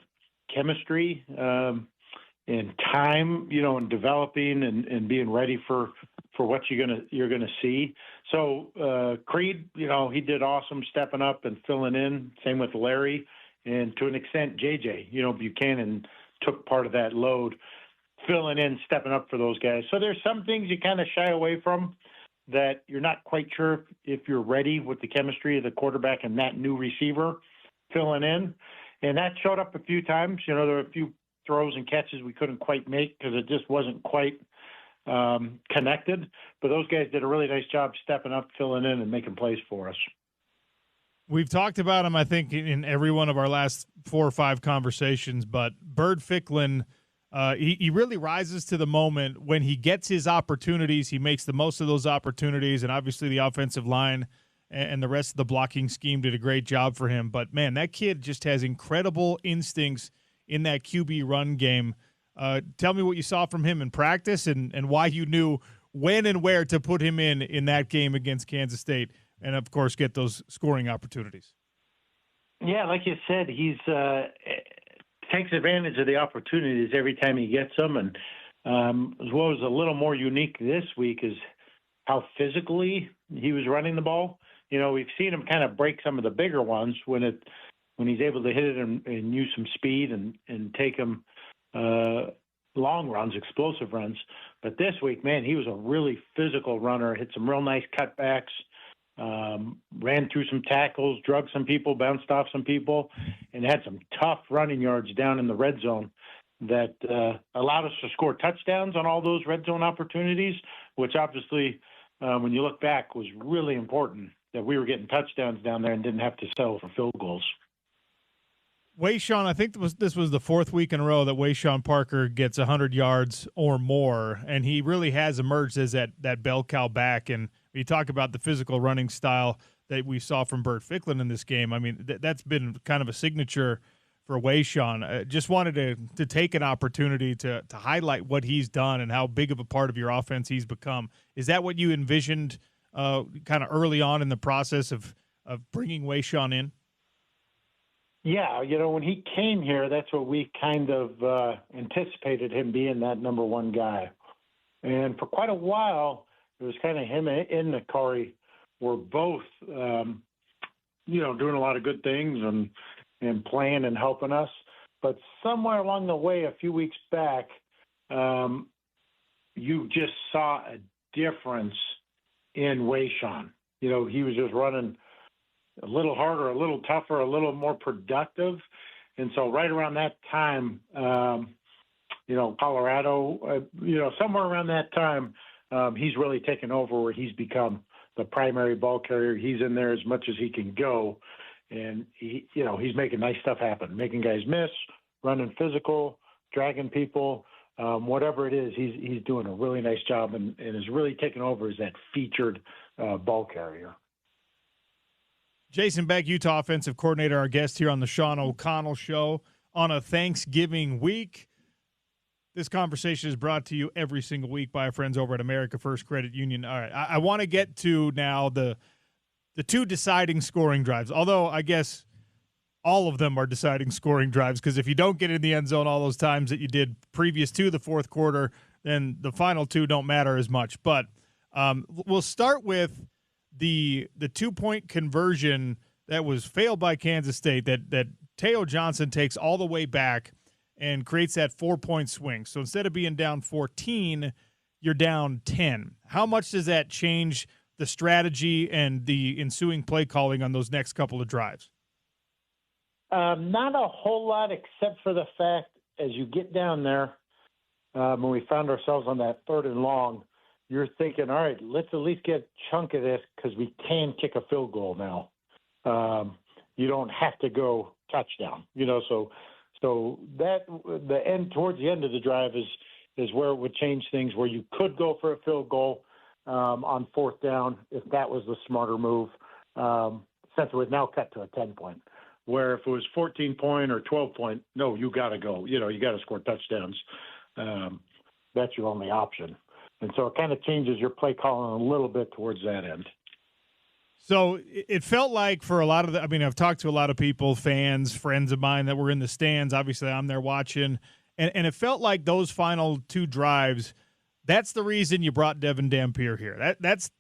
chemistry and time, in developing and being ready for what you're gonna see. So Creed, he did awesome stepping up and filling in. Same with Larry, and to an extent, JJ. Buchanan took part of that load, filling in, stepping up for those guys. So there's some things you kind of shy away from that you're not quite sure if you're ready with the chemistry of the quarterback and that new receiver filling in. And that showed up a few times. There were a few throws and catches we couldn't quite make because it just wasn't quite connected. But those guys did a really nice job stepping up, filling in, and making plays for us. We've talked about him, I think, in every one of our last 4 or 5 conversations, but Bird Ficklin, he really rises to the moment when he gets his opportunities. He makes the most of those opportunities, and obviously the offensive line and the rest of the blocking scheme did a great job for him. But, man, that kid just has incredible instincts in that QB run game. Tell me what you saw from him in practice and why you knew when and where to put him in that game against Kansas State and, of course, get those scoring opportunities. Yeah, like you said, he's takes advantage of the opportunities every time he gets them. And as well as a little more unique this week is how physically he was running the ball. You know, we've seen him kind of break some of the bigger ones when he's able to hit it and use some speed and take them long runs, explosive runs. But this week, man, he was a really physical runner, hit some real nice cutbacks, ran through some tackles, drugged some people, bounced off some people, and had some tough running yards down in the red zone that allowed us to score touchdowns on all those red zone opportunities, which obviously, when you look back, was really important that we were getting touchdowns down there and didn't have to settle for field goals. Wayshawn, I think this was the 4th week in a row that Wayshawn Parker gets 100 yards or more, and he really has emerged as that bell cow back. And you talk about the physical running style that we saw from Burt Ficklin in this game. I mean, that's been kind of a signature for Wayshawn. Just wanted to take an opportunity to highlight what he's done and how big of a part of your offense he's become. Is that what you envisioned kind of early on in the process of bringing Wayshawn in? Yeah, you know, when he came here, that's what we kind of anticipated him being, that number one guy. And for quite a while, it was kind of him and Nakari were both, doing a lot of good things and playing and helping us. But somewhere along the way, a few weeks back, you just saw a difference in Wayshawn. You know, he was just running a little harder, a little tougher, a little more productive. And so right around that time, Colorado, somewhere around that time, he's really taken over where he's become the primary ball carrier. He's in there as much as he can go. And he's making nice stuff happen, making guys miss, running physical, dragging people, whatever it is, he's doing a really nice job and is really taking over as that featured ball carrier. Jason Beck, Utah offensive coordinator, our guest here on the Sean O'Connell Show on a Thanksgiving week. This conversation is brought to you every single week by our friends over at America First Credit Union. All right, I want to get to now the 2 deciding scoring drives, although I guess all of them are deciding scoring drives, because if you don't get in the end zone all those times that you did previous to the fourth quarter, then the final 2 don't matter as much. But we'll start with the 2-point conversion that was failed by Kansas State that Teo Johnson takes all the way back and creates that 4-point swing. So instead of being down 14, you're down 10. How much does that change the strategy and the ensuing play calling on those next couple of drives? Not a whole lot, except for the fact as you get down there, when we found ourselves on that 3rd and long, you're thinking, all right, let's at least get a chunk of this because we can kick a field goal now. You don't have to go touchdown, so that the end towards the end of the drive is where it would change things, where you could go for a field goal on 4th down if that was the smarter move, since it would now cut to a 10-point. Where if it was 14-point or 12-point, no, you got to go. You got to score touchdowns. That's your only option. And so it kind of changes your play calling a little bit towards that end. So it felt like for a lot of I've talked to a lot of people, fans, friends of mine that were in the stands. Obviously, I'm there watching. And it felt like those final 2 drives, that's the reason you brought Devin Dampier here. That's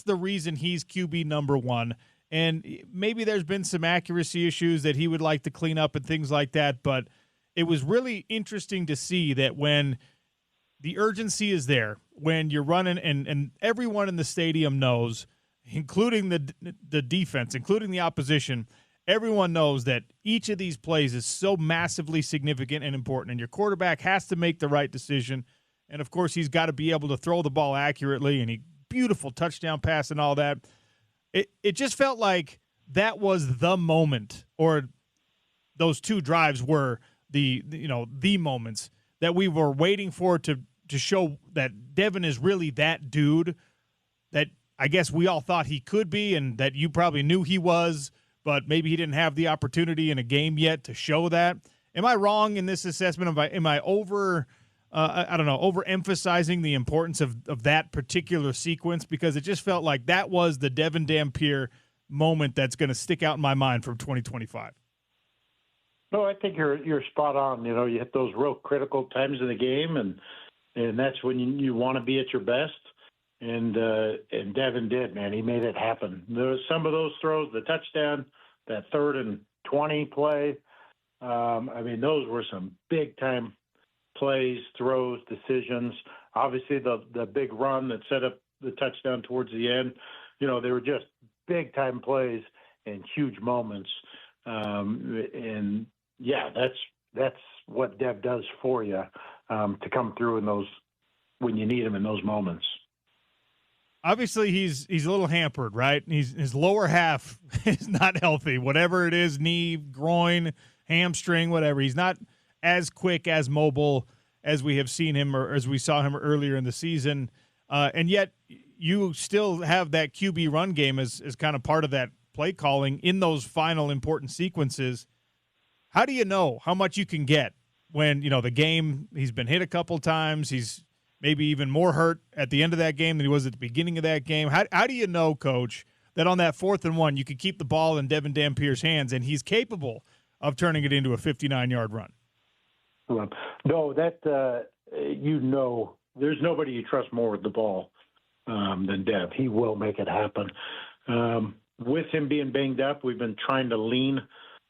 the reason he's QB number 1. And maybe there's been some accuracy issues that he would like to clean up and things like that. But it was really interesting to see that when the urgency is there, when you're running and everyone in the stadium knows, including the defense, including the opposition, everyone knows that each of these plays is so massively significant and important, and your quarterback has to make the right decision. And, of course, he's got to be able to throw the ball accurately, and beautiful touchdown pass and all that. It just felt like that was the moment, or those two drives were the moments that we were waiting for to show that Devin is really that dude that I guess we all thought he could be, and that you probably knew he was, but maybe he didn't have the opportunity in a game yet to show that. Am I wrong in this assessment? Am I overemphasizing the importance of that particular sequence? Because it just felt like that was the Devin Dampier moment that's going to stick out in my mind from 2025. No, I think you're spot on. You hit those real critical times in the game, and that's when you want to be at your best. And Devin did, man. He made it happen. There was some of those throws, the touchdown, that 3rd and 20 play. Those were some big time plays, throws, decisions. Obviously, the big run that set up the touchdown towards the end. They were just big time plays and huge moments. And yeah, that's what Dev does for you, to come through in those when you need him in those moments. Obviously, he's a little hampered, right? His lower half is not healthy. Whatever it is, knee, groin, hamstring, whatever. He's not as quick, as mobile as we have seen him, or as we saw him earlier in the season. And yet you still have that QB run game as kind of part of that play calling in those final important sequences. How do you know how much you can get when, the game, he's been hit a couple times, he's maybe even more hurt at the end of that game than he was at the beginning of that game? How do you know, Coach, that on that 4th and 1 you could keep the ball in Devin Dampier's hands and he's capable of turning it into a 59-yard run? No, that there's nobody you trust more with the ball than Dev. He will make it happen. With him being banged up, we've been trying to lean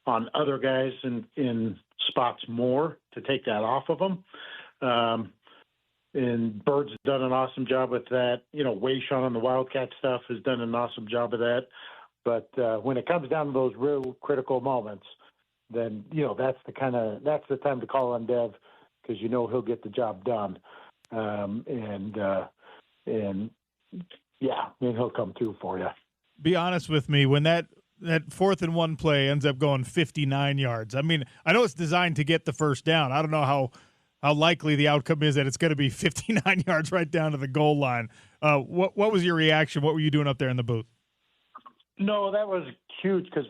on other guys in spots more to take that off of him. And Bird's done an awesome job with that. Wayshawn on the Wildcat stuff has done an awesome job of that. But when it comes down to those real critical moments, then that's the time to call on Dev, because he'll get the job done. And he'll come through for you. Be honest with me, when that 4th and 1 play ends up going 59 yards. I know it's designed to get the first down. I don't know how likely the outcome is that it's going to be 59 yards right down to the goal line. What was your reaction? What were you doing up there in the booth? No, that was huge, because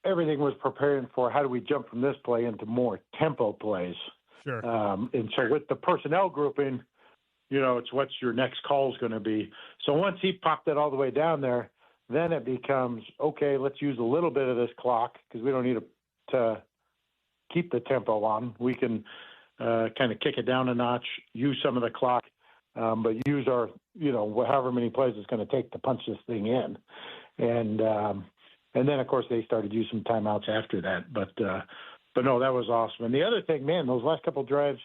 everything was preparing for how do we jump from this play into more tempo plays. Sure. And so with the personnel grouping, it's what's your next call is going to be. So once he popped it all the way down there, then it becomes, okay, let's use a little bit of this clock, because we don't need to keep the tempo on. We can kind of kick it down a notch, use some of the clock, but use our, however many plays it's going to take to punch this thing in. And then, of course, they started using timeouts after that. But no, that was awesome. And the other thing, man, those last couple of drives,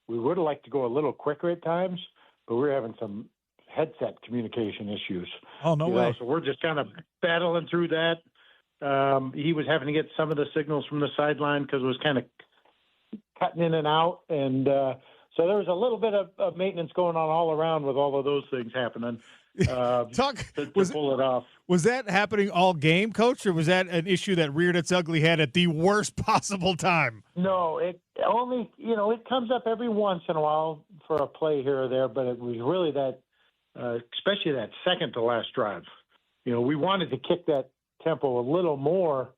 we would have liked to go a little quicker at times, but we're having some headset communication issues. Oh, no way. So we're just kind of battling through that. He was having to get some of the signals from the sideline because it was kind of cutting in and out. And so there was a little bit of maintenance going on all around with all of those things happening. To pull it off. Was that happening all game, Coach, or was that an issue that reared its ugly head at the worst possible time? No, it only, it comes up every once in a while for a play here or there, but it was really that, especially that second to last drive. We wanted to kick that tempo a little more,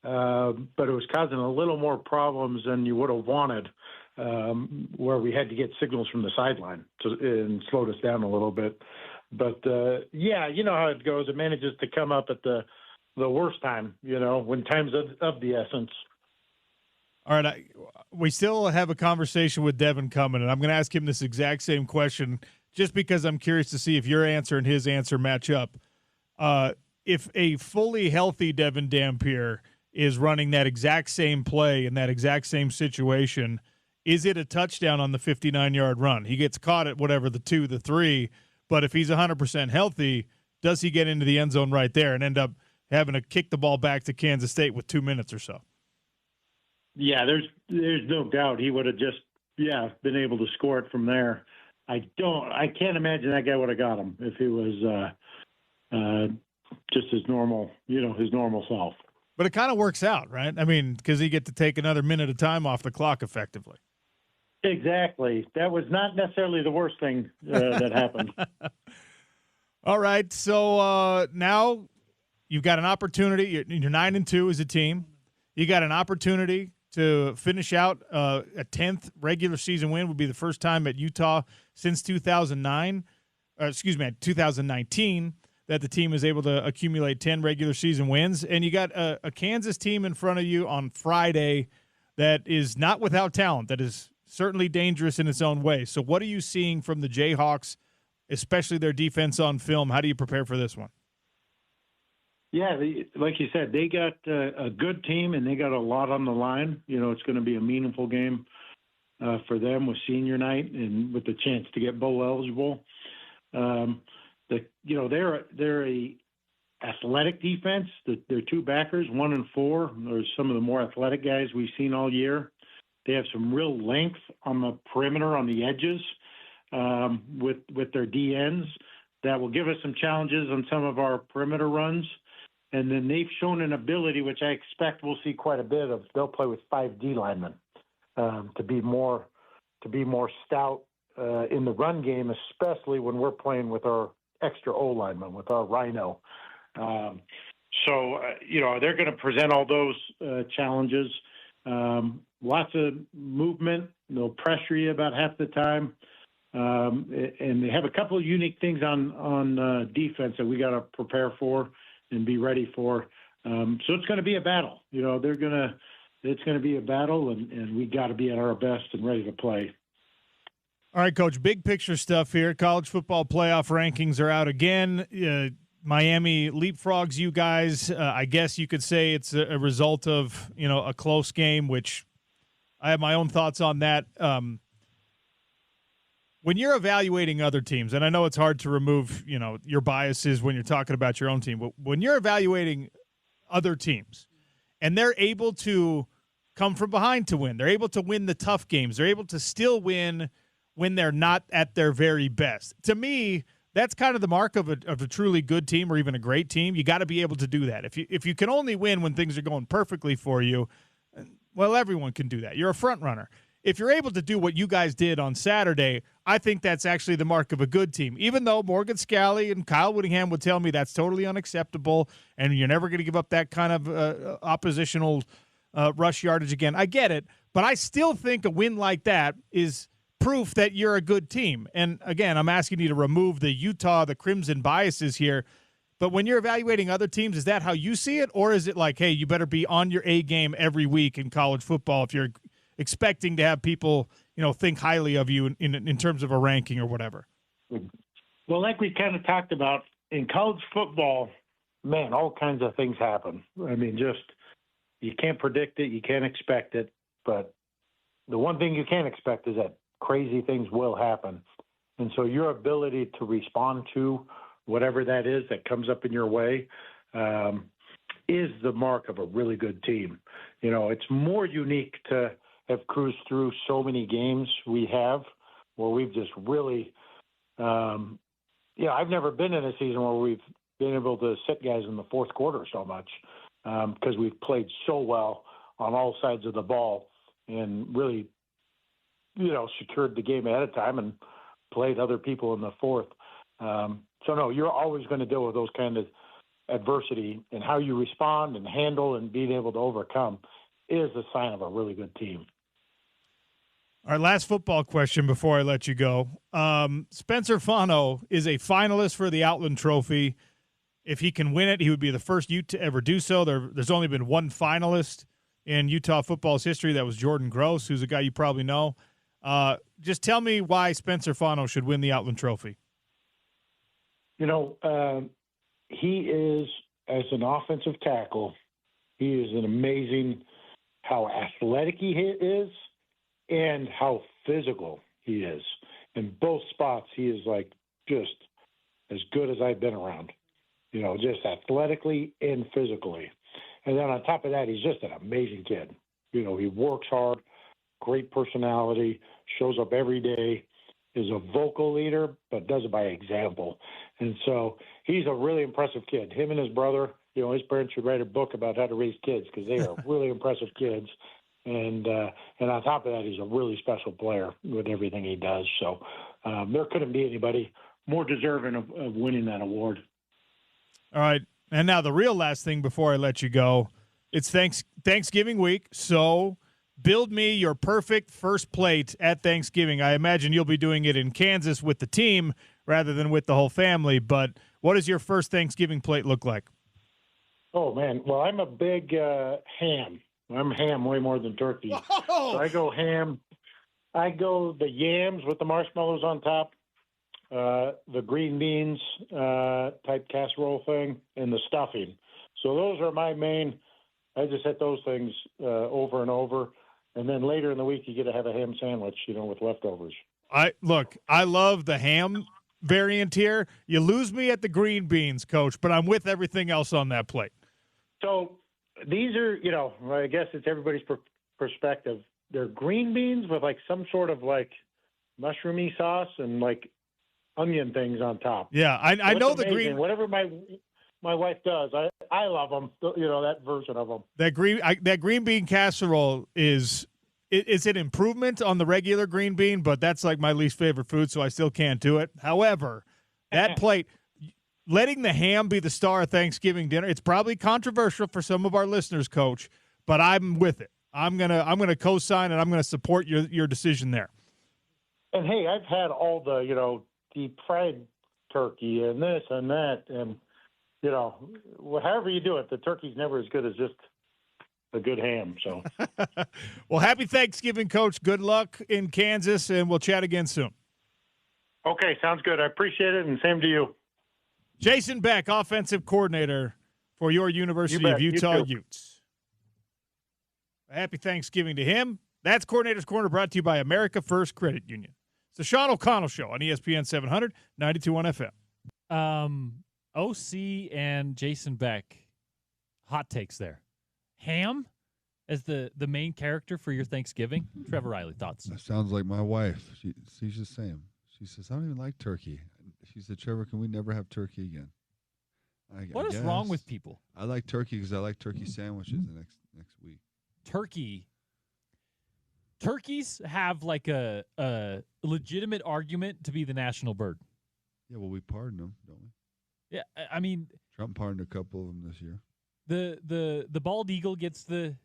but it was causing a little more problems than you would have wanted, where we had to get signals from the sideline and slowed us down a little bit. But, yeah, you know how it goes. It manages to come up at the worst time, when time's of the essence. All right, we still have a conversation with Devin coming, and I'm going to ask him this exact same question just because I'm curious to see if your answer and his answer match up. If a fully healthy Devin Dampier is running that exact same play in that exact same situation, is it a touchdown on the 59-yard run? He gets caught at whatever, the 2, the 3, but if he's 100% healthy, does he get into the end zone right there and end up having to kick the ball back to Kansas State with 2 minutes or so? Yeah, there's no doubt he would have just, been able to score it from there. I can't imagine that guy would have got him if he was just his normal, his normal self. But it kind of works out, right? I mean, because you get to take another minute of time off the clock effectively. Exactly. That was not necessarily the worst thing that happened. All right. So now you've got an opportunity. You're 9-2 as a team. You got an opportunity to finish out a 10th regular season win. Would be the first time at Utah since 2019, that the team is able to accumulate 10 regular season wins. And you got a Kansas team in front of you on Friday that is not without talent, that is certainly dangerous in its own way. So what are you seeing from the Jayhawks, especially their defense on film? How do you prepare for this one? Yeah, like you said, they got a good team, and they got a lot on the line. It's going to be a meaningful game for them with senior night and with the chance to get bowl eligible. They're a athletic defense. Their two backers, 1 and 4, are some of the more athletic guys we've seen all year. They have some real length on the perimeter, on the edges, with their DNs that will give us some challenges on some of our perimeter runs. And then they've shown an ability, which I expect we'll see quite a bit of. They'll play with 5 D linemen to be more stout in the run game, especially when we're playing with our extra O linemen, with our Rhino. They're going to present all those challenges. Lots of movement. They'll pressure you about half the time. And they have a couple of unique things on defense that we got to prepare for and be ready for. So it's going to be a battle. It's going to be a battle, and we got to be at our best and ready to play. All right, Coach, big picture stuff here. College football playoff rankings are out again. Miami leapfrogs you guys. I guess you could say it's a result of, a close game, which I have my own thoughts on that. When you're evaluating other teams, and I know it's hard to remove, your biases when you're talking about your own team, but when you're evaluating other teams and they're able to come from behind to win, they're able to win the tough games, they're able to still win when they're not at their very best. To me, that's kind of the mark of a truly good team or even a great team. You got to be able to do that. If you can only win when things are going perfectly for you, well, everyone can do that. You're a front runner. If you're able to do what you guys did on Saturday, I think that's actually the mark of a good team. Even though Morgan Scalley and Kyle Whittingham would tell me that's totally unacceptable and you're never going to give up that kind of oppositional rush yardage again. I get it, but I still think a win like that is proof that you're a good team. And again, I'm asking you to remove the Crimson biases here. But when you're evaluating other teams, is that how you see it? Or is it like, hey, you better be on your A game every week in college football if you're expecting to have people, think highly of you in terms of a ranking or whatever? Well, like we kind of talked about, in college football, man, all kinds of things happen. I mean, you can't predict it, you can't expect it, but the one thing you can't expect is that crazy things will happen. And so your ability to respond to whatever that is that comes up in your way is the mark of a really good team. It's more unique to have cruised through so many games we have where we've just really I've never been in a season where we've been able to sit guys in the fourth quarter so much because we've played so well on all sides of the ball and really secured the game ahead of time and played other people in the fourth. So no, you're always going to deal with those kind of adversity, and how you respond and handle and being able to overcome is a sign of a really good team. All right, last football question before I let you go. Spencer Fano is a finalist for the Outland Trophy. If he can win it, he would be the first Ute to ever do so. There's only been one finalist in Utah football's history. That was Jordan Gross, who's a guy you probably know. Just tell me why Spencer Fano should win the Outland Trophy. He is, as an offensive tackle, he is an amazing how athletic he is and how physical he is. In both spots, he is like just as good as I've been around, just athletically and physically. And then on top of that, he's just an amazing kid. He works hard, great personality, shows up every day, is a vocal leader, but does it by example. And so he's a really impressive kid. Him and his brother, his parents should write a book about how to raise kids because they are really impressive kids. And on top of that, he's a really special player with everything he does. So there couldn't be anybody more deserving of winning that award. All right. And now the real last thing before I let you go, it's Thanksgiving week, so build me your perfect first plate at Thanksgiving. I imagine you'll be doing it in Kansas with the team rather than with the whole family, but what does your first Thanksgiving plate look like? Oh, man. Well, I'm a big ham. I'm ham way more than turkey. Whoa! So I go ham. I go the yams with the marshmallows on top, the green beans type casserole thing, and the stuffing. So those are my main. I just hit those things over and over. And then later in the week, you get to have a ham sandwich, with leftovers. I love the ham variant here. You lose me at the green beans, Coach, but I'm with everything else on that plate. So these are, I guess it's everybody's perspective. They're green beans with like some sort of like mushroomy sauce and like onion things on top. Yeah, I know the green. Whatever my wife does, I love them. That version of them. That green bean casserole is an improvement on the regular green bean, but that's like my least favorite food, so I still can't do it. However, that plate, letting the ham be the star of Thanksgiving dinner, it's probably controversial for some of our listeners, Coach, but I'm with it. I'm gonna co-sign and I'm gonna support your decision there. And hey, I've had all the deep fried turkey and this and that, and however you do it, the turkey's never as good as just a good ham. So, well, happy Thanksgiving, Coach. Good luck in Kansas, and we'll chat again soon. Okay, sounds good. I appreciate it, and same to you. Jason Beck, offensive coordinator for your University of Utah Utes. Happy Thanksgiving to him. That's Coordinator's Corner, brought to you by America First Credit Union. It's the Sean O'Connell Show on ESPN 700, 92.1 FM. OC and Jason Beck, hot takes there. Ham as the main character for your Thanksgiving? Trevor Reilly, thoughts? That sounds like my wife. She's the same. She says, I don't even like turkey. She said, Trevor, can we never have turkey again? What is wrong with people? I like turkey because I like turkey sandwiches the next week. Turkeys have like a legitimate argument to be the national bird. Yeah, well, we pardon them, don't we? Yeah, I mean, Trump pardoned a couple of them this year. The bald eagle gets the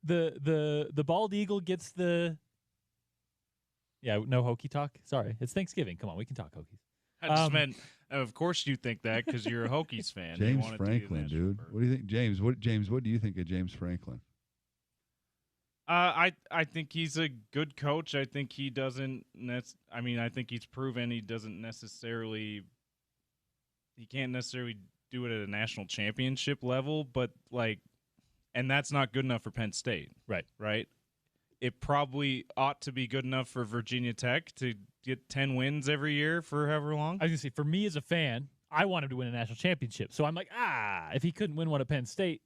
bald eagle gets the. Yeah, no hokey talk. Sorry, it's Thanksgiving. Come on, we can talk Hokies. I just meant, of course you think that because you're a Hokies fan. James Franklin, dude. What do you think, James? What do you think of James Franklin? I think he's a good coach. I think he doesn't. I think he's proven he doesn't necessarily. He can't necessarily do it at a national championship level, but and that's not good enough for Penn State. Right. It probably ought to be good enough for Virginia Tech to get 10 wins every year for however long. I was going to say, for me as a fan, I want him to win a national championship. So I'm like, if he couldn't win one at Penn State,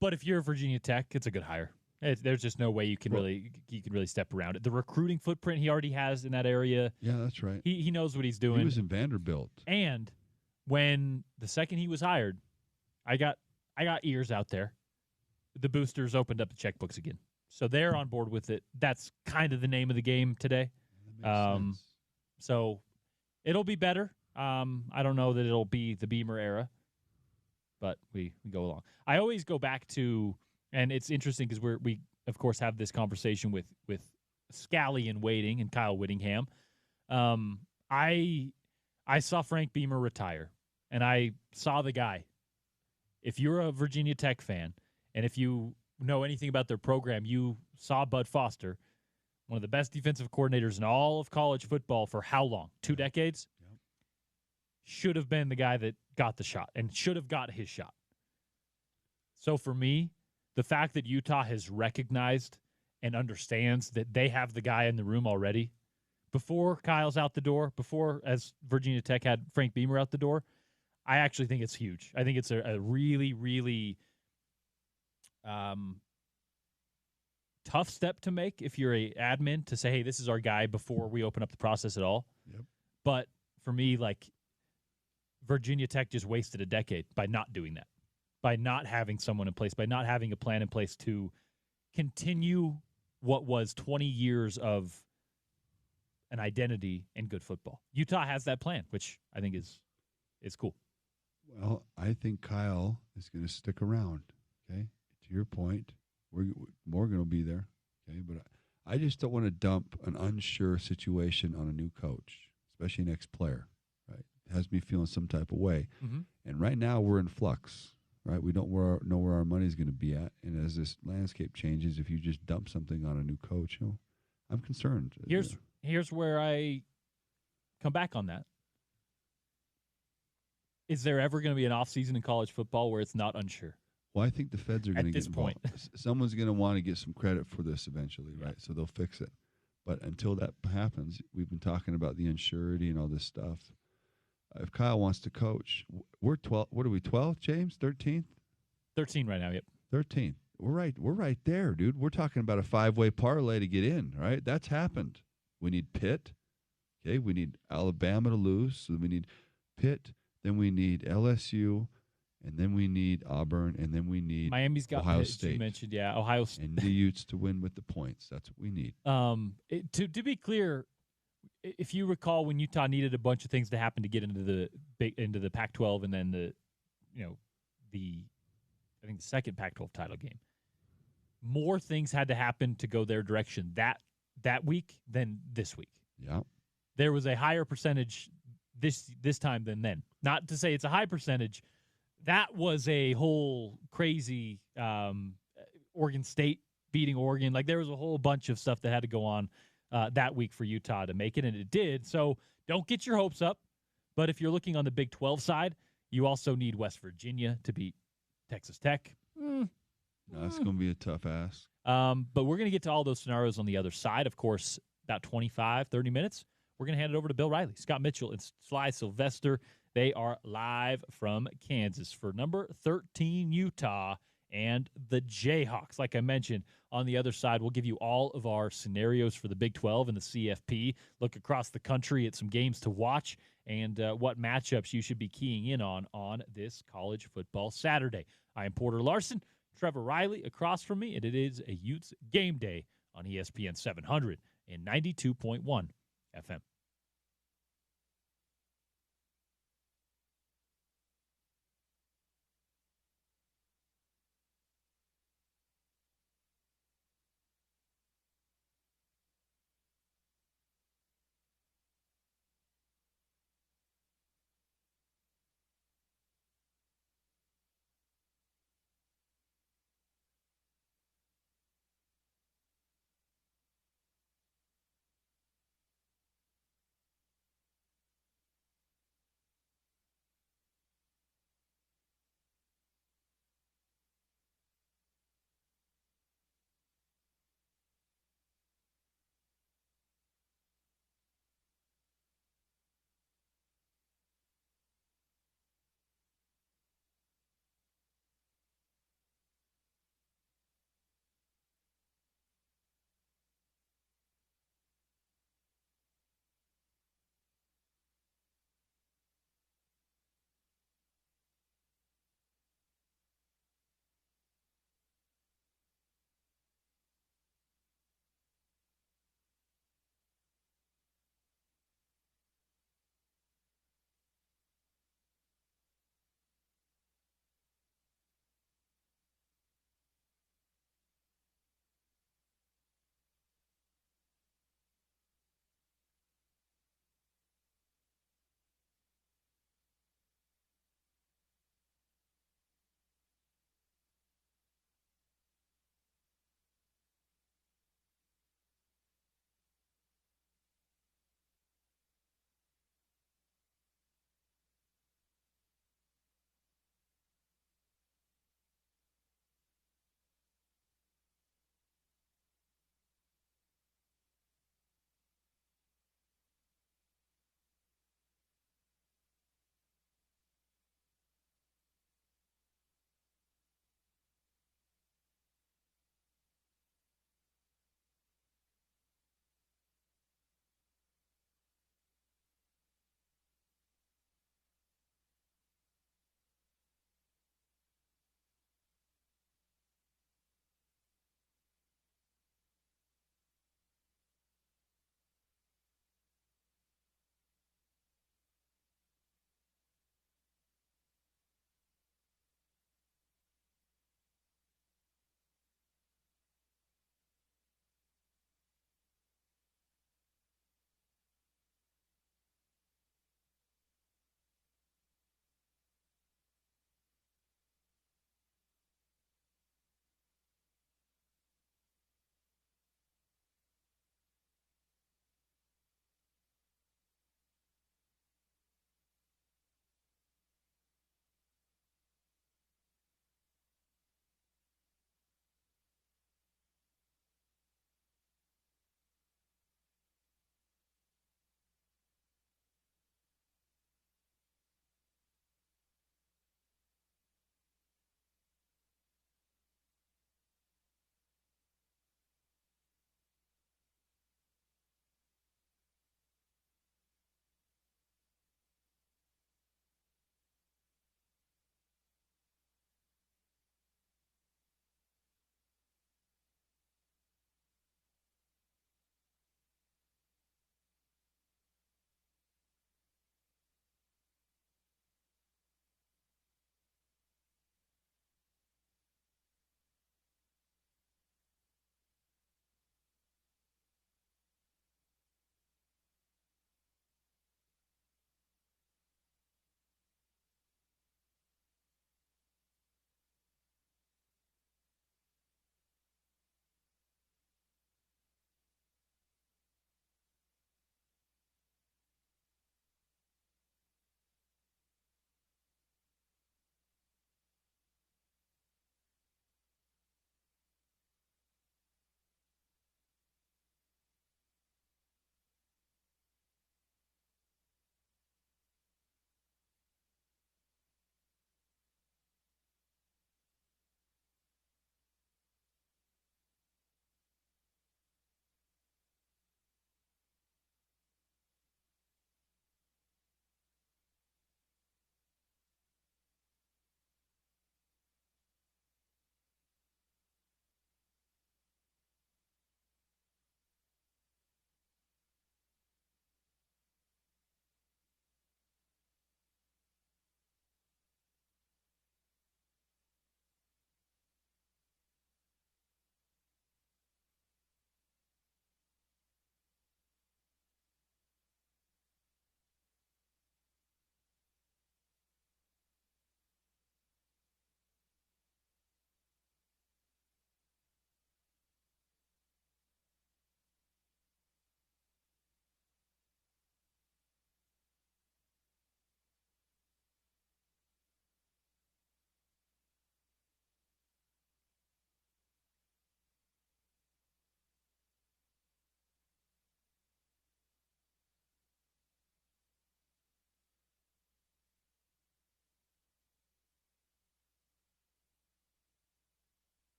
But if you're Virginia Tech, it's a good hire. There's just no way you can really step around it. The recruiting footprint he already has in that area. Yeah, that's right. He knows what he's doing. He was in Vanderbilt. And when the second he was hired, I got ears out there. The boosters opened up the checkbooks again. So they're on board with it. That's kind of the name of the game today. So it'll be better. I don't know that it'll be the Beamer era, but we go along. I always go back to, and it's interesting because we of course have this conversation with Scally in waiting and Kyle Whittingham. I saw Frank Beamer retire, and I saw the guy. If you're a Virginia Tech fan, and if you know anything about their program, you saw Bud Foster, one of the best defensive coordinators in all of college football for how long? 2 decades? Yep. Should have been the guy that got the shot and should have got his shot. So for me, the fact that Utah has recognized and understands that they have the guy in the room already, before Kyle's out the door, before as Virginia Tech had Frank Beamer out the door, I actually think it's huge. I think it's a really, really tough step to make if you're a admin to say, hey, this is our guy before we open up the process at all. Yep. But for me, like, Virginia Tech just wasted a decade by not doing that, by not having someone in place, by not having a plan in place to continue what was 20 years of an identity and good football. Utah has that plan, which I think is cool. Well, I think Kyle is going to stick around. Okay, to your point, Morgan will be there. Okay, but I just don't want to dump an unsure situation on a new coach, especially an ex-player. Right, it has me feeling some type of way. Mm-hmm. And right now we're in flux. Right, we don't know where our money's going to be at, and as this landscape changes, if you just dump something on a new coach, I'm concerned. Here's where I come back on that. Is there ever going to be an offseason in college football where it's not unsure? Well, I think the feds are going to get involved. Point. Someone's going to want to get some credit for this eventually, right? So they'll fix it. But until that happens, we've been talking about the insurity and all this stuff. If Kyle wants to coach, we're 12. What are we, 12, James? 13th? 13 right now, yep. 13. We're right there, dude. We're talking about a 5-way parlay to get in, right? That's happened. We need Pitt. Okay, we need Alabama to lose. So we need Pitt. Then we need LSU. And then we need Auburn, and then we need Miami's got Ohio Pitt, State. You mentioned, yeah, Ohio State. And the Utes to win with the points. That's what we need. To be clear, if you recall when Utah needed a bunch of things to happen to get into the Pac-12 and then the second Pac-12 title game, more things had to happen to go their direction that week than this week. Yeah, there was a higher percentage this time than then. Not to say it's a high percentage. That was a whole crazy Oregon State beating Oregon. Like, there was a whole bunch of stuff that had to go on that week for Utah to make it, and it did. So don't get your hopes up. But if you're looking on the Big 12 side, you also need West Virginia to beat Texas Tech. No, it's going to be a tough ask. But we're going to get to all those scenarios on the other side. Of course, about 25, 30 minutes. We're going to hand it over to Bill Riley, Scott Mitchell, and Sly Sylvester. They are live from Kansas for number 13 Utah and the Jayhawks. Like I mentioned, on the other side, we'll give you all of our scenarios for the Big 12 and the CFP. Look across the country at some games to watch and what matchups you should be keying in on this college football Saturday. I am Porter Larson, Trevor Reilly across from me, and it is a Utes game day on ESPN 700 and 92.1 FM.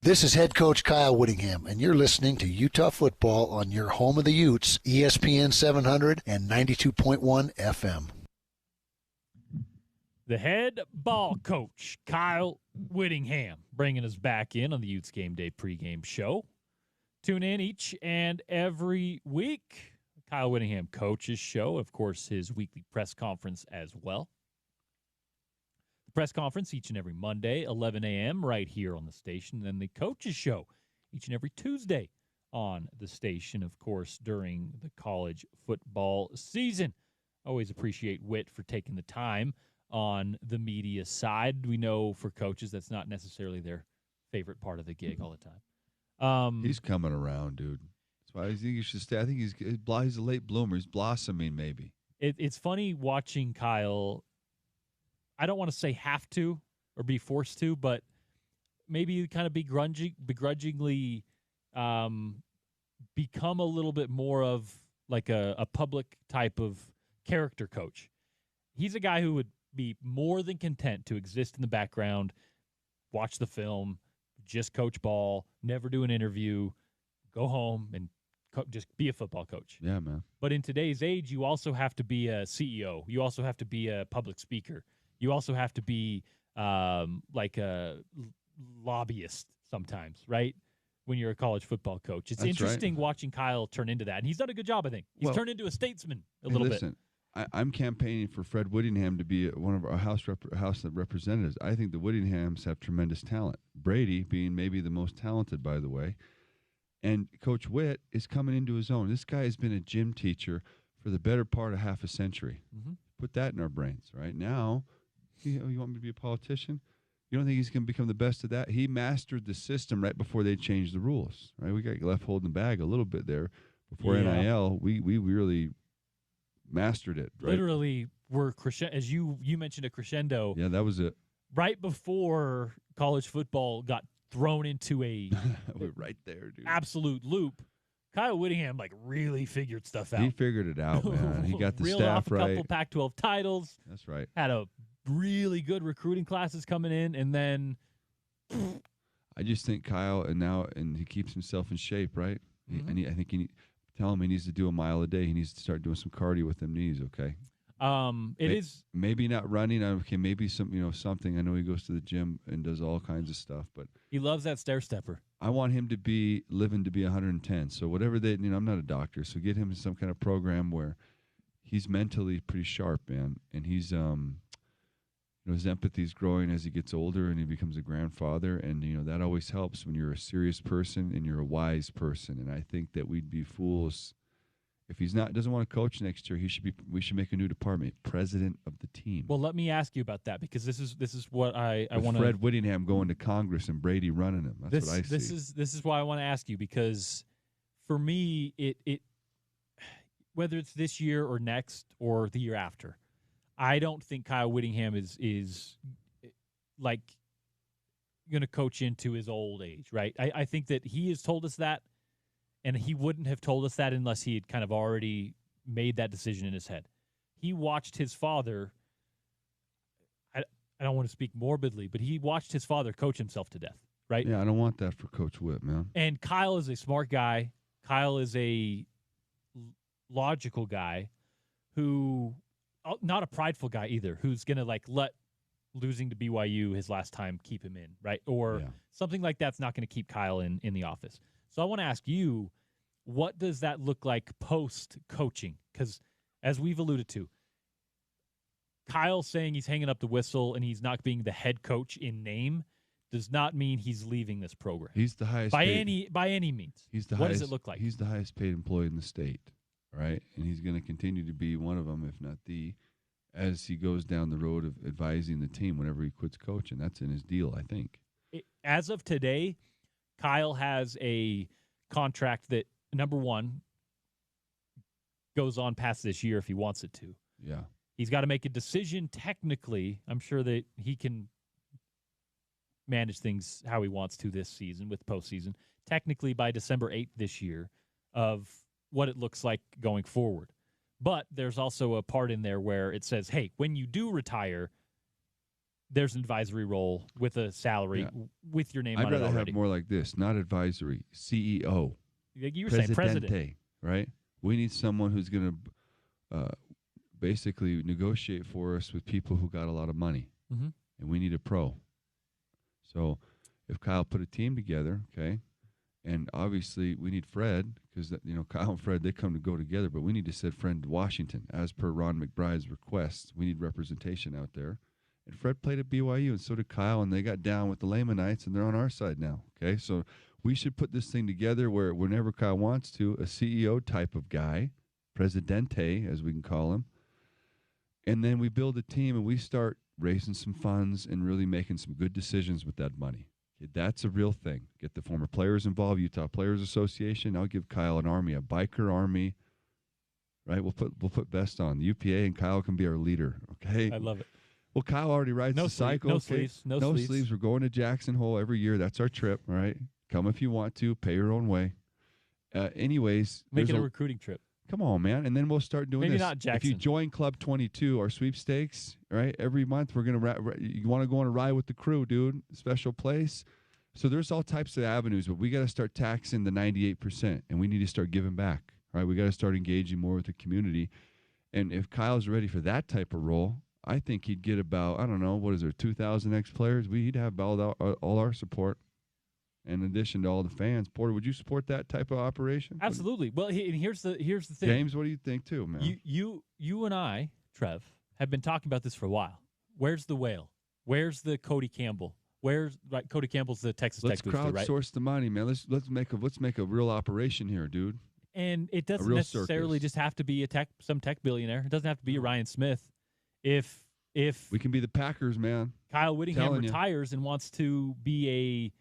This is head coach Kyle Whittingham, and you're listening to Utah football on your home of the Utes, ESPN 700 and 92.1 FM. The head ball coach, Kyle Whittingham, bringing us back in on the Utes Game Day pregame show. Tune in each and every week. Kyle Whittingham coaches show, of course, his weekly press conference as well. Press conference each and every Monday, 11 a.m. right here on the station. And then the coaches show each and every Tuesday on the station, of course, during the college football season. Always appreciate Whit for taking the time on the media side. We know for coaches that's not necessarily their favorite part of the gig all the time. He's coming around, dude. That's why I think you should stay. I think he's a late bloomer. He's blossoming, maybe. It's funny watching Kyle. I don't want to say have to or be forced to, but maybe kind of begrudgingly become a little bit more of like a public type of character coach. He's a guy who would be more than content to exist in the background, watch the film, just coach ball, never do an interview, go home and just be a football coach. Yeah, man. But in today's age, you also have to be a CEO. You also have to be a public speaker. You also have to be like a lobbyist sometimes, right? When you're a college football coach. It's That's interesting right. watching Kyle turn into that. And he's done a good job, I think. He's turned into a statesman a little bit. I'm campaigning for Fred Whittingham to be one of our House of Representatives. I think the Whittinghams have tremendous talent. Brady being maybe the most talented, by the way. And Coach Witt is coming into his own. This guy has been a gym teacher for the better part of half a century. Mm-hmm. Put that in our brains, right? Now, you want me to be a politician? You don't think he's going to become the best of that? He mastered the system right before they changed the rules, right? We got left holding the bag a little bit there. Before NIL, we really mastered it, right? Literally, we're crescendo, as you mentioned a crescendo. Yeah, that was it. Right before college football got thrown into a we're right there, dude. Absolute loop. Kyle Whittingham really figured stuff out. He figured it out, man. He got the Reeled staff off a couple Pac-12 titles. That's right. Had a really good recruiting classes coming in, and then I just think Kyle and he keeps himself in shape, right? Mm-hmm. I think tell him he needs to do a mile a day. He needs to start doing some cardio with them knees. Okay. It is maybe not running. Okay, maybe something. I know he goes to the gym and does all kinds of stuff, but he loves that stair stepper. I want him to be living to be 110. So whatever I'm not a doctor, so get him in some kind of program where he's mentally pretty sharp, man, and he's his empathy is growing as he gets older and he becomes a grandfather, and that always helps when you're a serious person and you're a wise person. And I think that we'd be fools if he's doesn't want to coach next year. We should make a new department, president of the team. Well, let me ask you about that, because this is what I want to. Fred Whittingham going to Congress and Brady running him. That's what I see. This is why I want to ask you, because for me, it whether it's this year or next or the year after, I don't think Kyle Whittingham is like going to coach into his old age, right? I think that he has told us that, and he wouldn't have told us that unless he had kind of already made that decision in his head. He watched his father, I don't want to speak morbidly, but he watched his father coach himself to death, right? Yeah, I don't want that for Coach Whitt, man. And Kyle is a smart guy. Kyle is a logical guy who, not a prideful guy either, who's going to let losing to BYU his last time keep him in, right? Or something like that's not going to keep Kyle in the office. So I want to ask you, what does that look like post-coaching? Because as we've alluded to, Kyle saying he's hanging up the whistle and he's not being the head coach in name does not mean he's leaving this program. He's the highest by paid, any means. What does it look like? He's the highest paid employee in the state, right? And he's going to continue to be one of them, if not the, as he goes down the road of advising the team whenever he quits coaching. That's in his deal, I think. As of today, Kyle has a contract that, number one, goes on past this year if he wants it to. Yeah. He's got to make a decision technically. I'm sure that he can manage things how he wants to this season with postseason. Technically by December 8th this year of what it looks like going forward. But there's also a part in there where it says, hey, when you do retire, there's an advisory role with a salary with your name on it already. I'd rather have more like this, not advisory, CEO. Like you were saying, president. Right? We need someone who's going to basically negotiate for us with people who got a lot of money. Mm-hmm. And we need a pro. So if Kyle put a team together, okay, and obviously we need Fred because, Kyle and Fred, they come to go together, but we need to send Fred to Washington as per Ron McBride's request. We need representation out there. And Fred played at BYU, and so did Kyle, and they got down with the Lamanites, and they're on our side now, okay? So we should put this thing together where whenever Kyle wants to, a CEO type of guy, Presidente, as we can call him, and then we build a team and we start raising some funds and really making some good decisions with that money. Okay, that's a real thing. Get the former players involved, Utah Players Association. I'll give Kyle an army, a biker army, right? We'll put vest on. The UPA, and Kyle can be our leader, okay? I love it. Well, Kyle already rides the cycle. No okay? sleeves. No sleeves. We're going to Jackson Hole every year. That's our trip, all right? Come if you want to. Pay your own way. Anyways. Make it a recruiting trip. Come on, man. And then we'll start doing Maybe this. Not Jackson. If you join Club 22, our sweepstakes, right? Every month we're going to you want to go on a ride with the crew, dude. Special place. So there's all types of avenues, but we got to start taxing the 98%, and we need to start giving back, right? We got to start engaging more with the community. And if Kyle's ready for that type of role, I think he'd get about, 2,000 ex-players? He'd have all our support in addition to all the fans. Porter, would you support that type of operation? Absolutely. Well, and here's the thing. James, what do you think too, man? You and I, Trev, have been talking about this for a while. Where's the whale? Where's the Cody Campbell? Cody Campbell's the Texas Tech booster, right? Let's crowdsource the money, man. Let's make a real operation here, dude. And it doesn't necessarily just have to be some tech billionaire. It doesn't have to be a Ryan Smith. If we can be the Packers, man. Kyle Whittingham retires and wants to be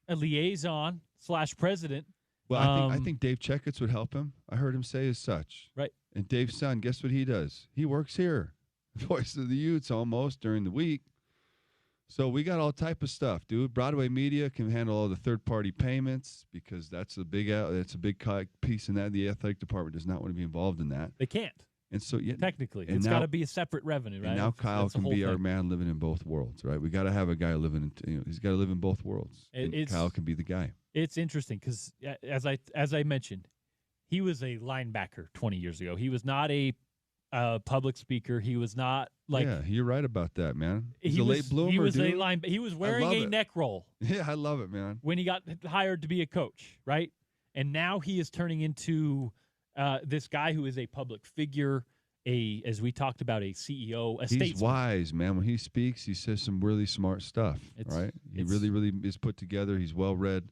a liaison / president. Well, I think Dave Checketts would help him. I heard him say as such. Right. And Dave's son, guess what he does? He works here. Voice of the Utes almost during the week. So we got all type of stuff, dude. Broadway Media can handle all the third-party payments because that's a big piece in that. The athletic department does not want to be involved in that. They can't. And so, technically, it's got to be a separate revenue, right? And now Kyle can be our man living in both worlds, right? We got to have a guy living in. He's got to live in both worlds. Kyle can be the guy. It's interesting because, as I mentioned, he was a linebacker 20 years ago. He was not a public speaker. He was not like. Yeah, you're right about that, man. He's a late bloomer. He was wearing a neck roll. Yeah, I love it, man. When he got hired to be a coach, right? And now he is turning into this guy who is a public figure, as we talked about, a CEO, a statesman. He's wise, man. When he speaks, he says some really smart stuff, right? He really is put together. He's well read.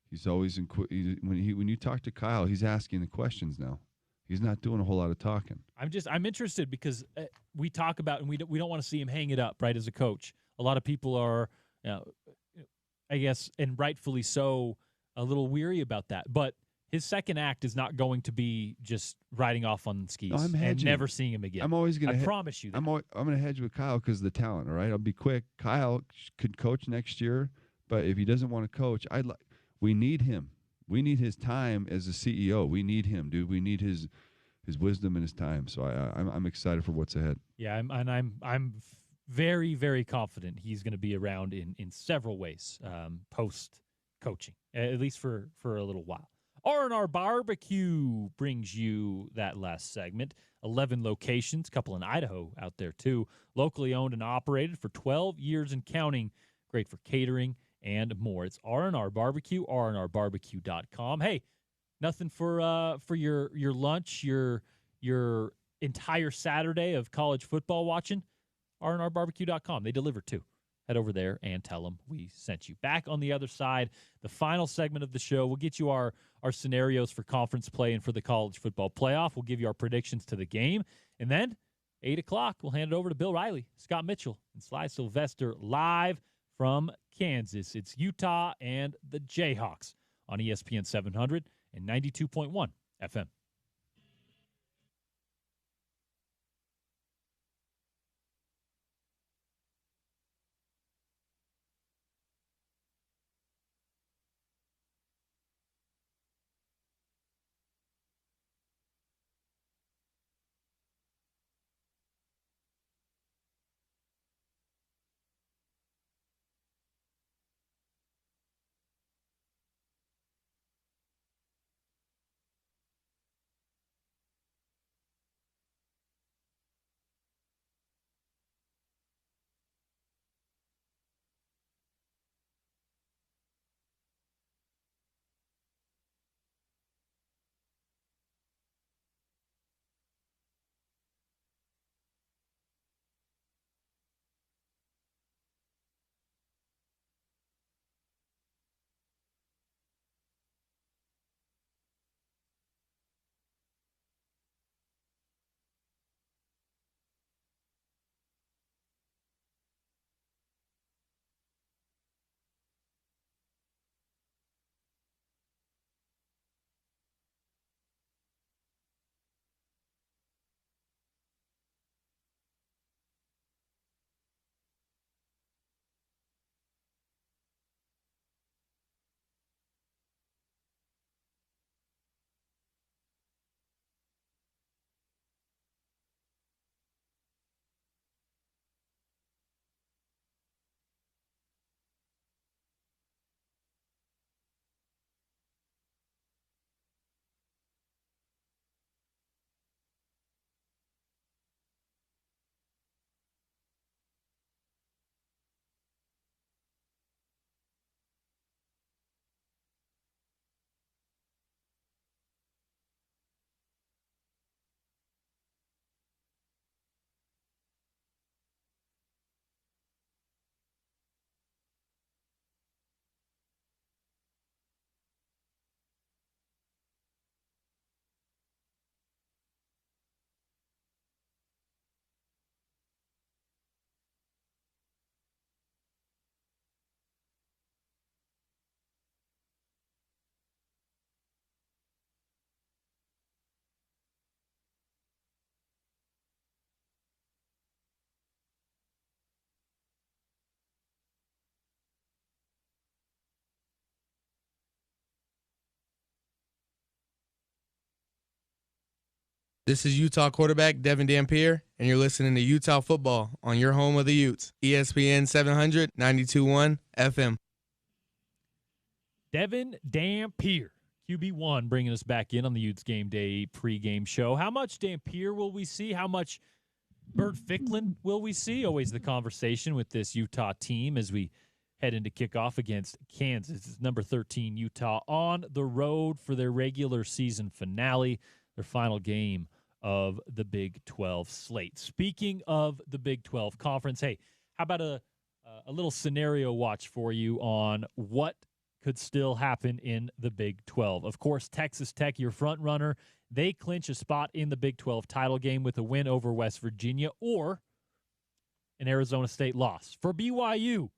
He's always when you talk to Kyle, he's asking the questions now. He's not doing a whole lot of talking. I'm interested because we talk about, and we don't want to see him hang it up, right? As a coach, a lot of people are, I guess, and rightfully so, a little weary about that. But his second act is not going to be just riding off on skis and never seeing him again. I'm always going to. I promise you that. I'm going to hedge with Kyle because of the talent. All right, I'll be quick. Kyle could coach next year, but if he doesn't want to coach, we need him. We need his time as a CEO. We need him, dude. We need his wisdom and his time. So I'm excited for what's ahead. Yeah, I'm very, very confident he's going to be around in several ways post coaching, at least for a little while. R&R Barbecue brings you that last segment. 11 locations, couple in Idaho out there too. Locally owned and operated for 12 years and counting. Great for catering and more. It's R&R Barbecue, rnrbarbecue.com. Hey, nothing for your lunch, your entire Saturday of college football watching? rnrbarbecue.com. They deliver too. Head over there and tell them we sent you. Back on the other side, the final segment of the show, we'll get you our scenarios for conference play and for the college football playoff. We'll give you our predictions to the game. And then, 8 o'clock, we'll hand it over to Bill Riley, Scott Mitchell, and Sly Sylvester live from Kansas. It's Utah and the Jayhawks on ESPN 700 and 92.1 FM. This is Utah quarterback Devin Dampier, and you're listening to Utah football on your home of the Utes, ESPN 700, 92.1 FM. Devin Dampier, QB1, bringing us back in on the Utes Game Day pregame show. How much Dampier will we see? How much Bert Ficklin will we see? Always the conversation with this Utah team as we head into kickoff against Kansas. It's number 13 Utah on the road for their regular season finale, their final game of the Big 12 slate. Speaking of the Big 12 conference, hey, how about a little scenario watch for you on what could still happen in the Big 12. Of course, Texas Tech, your front runner, they clinch a spot in the Big 12 title game with a win over West Virginia or an Arizona State loss. For BYU,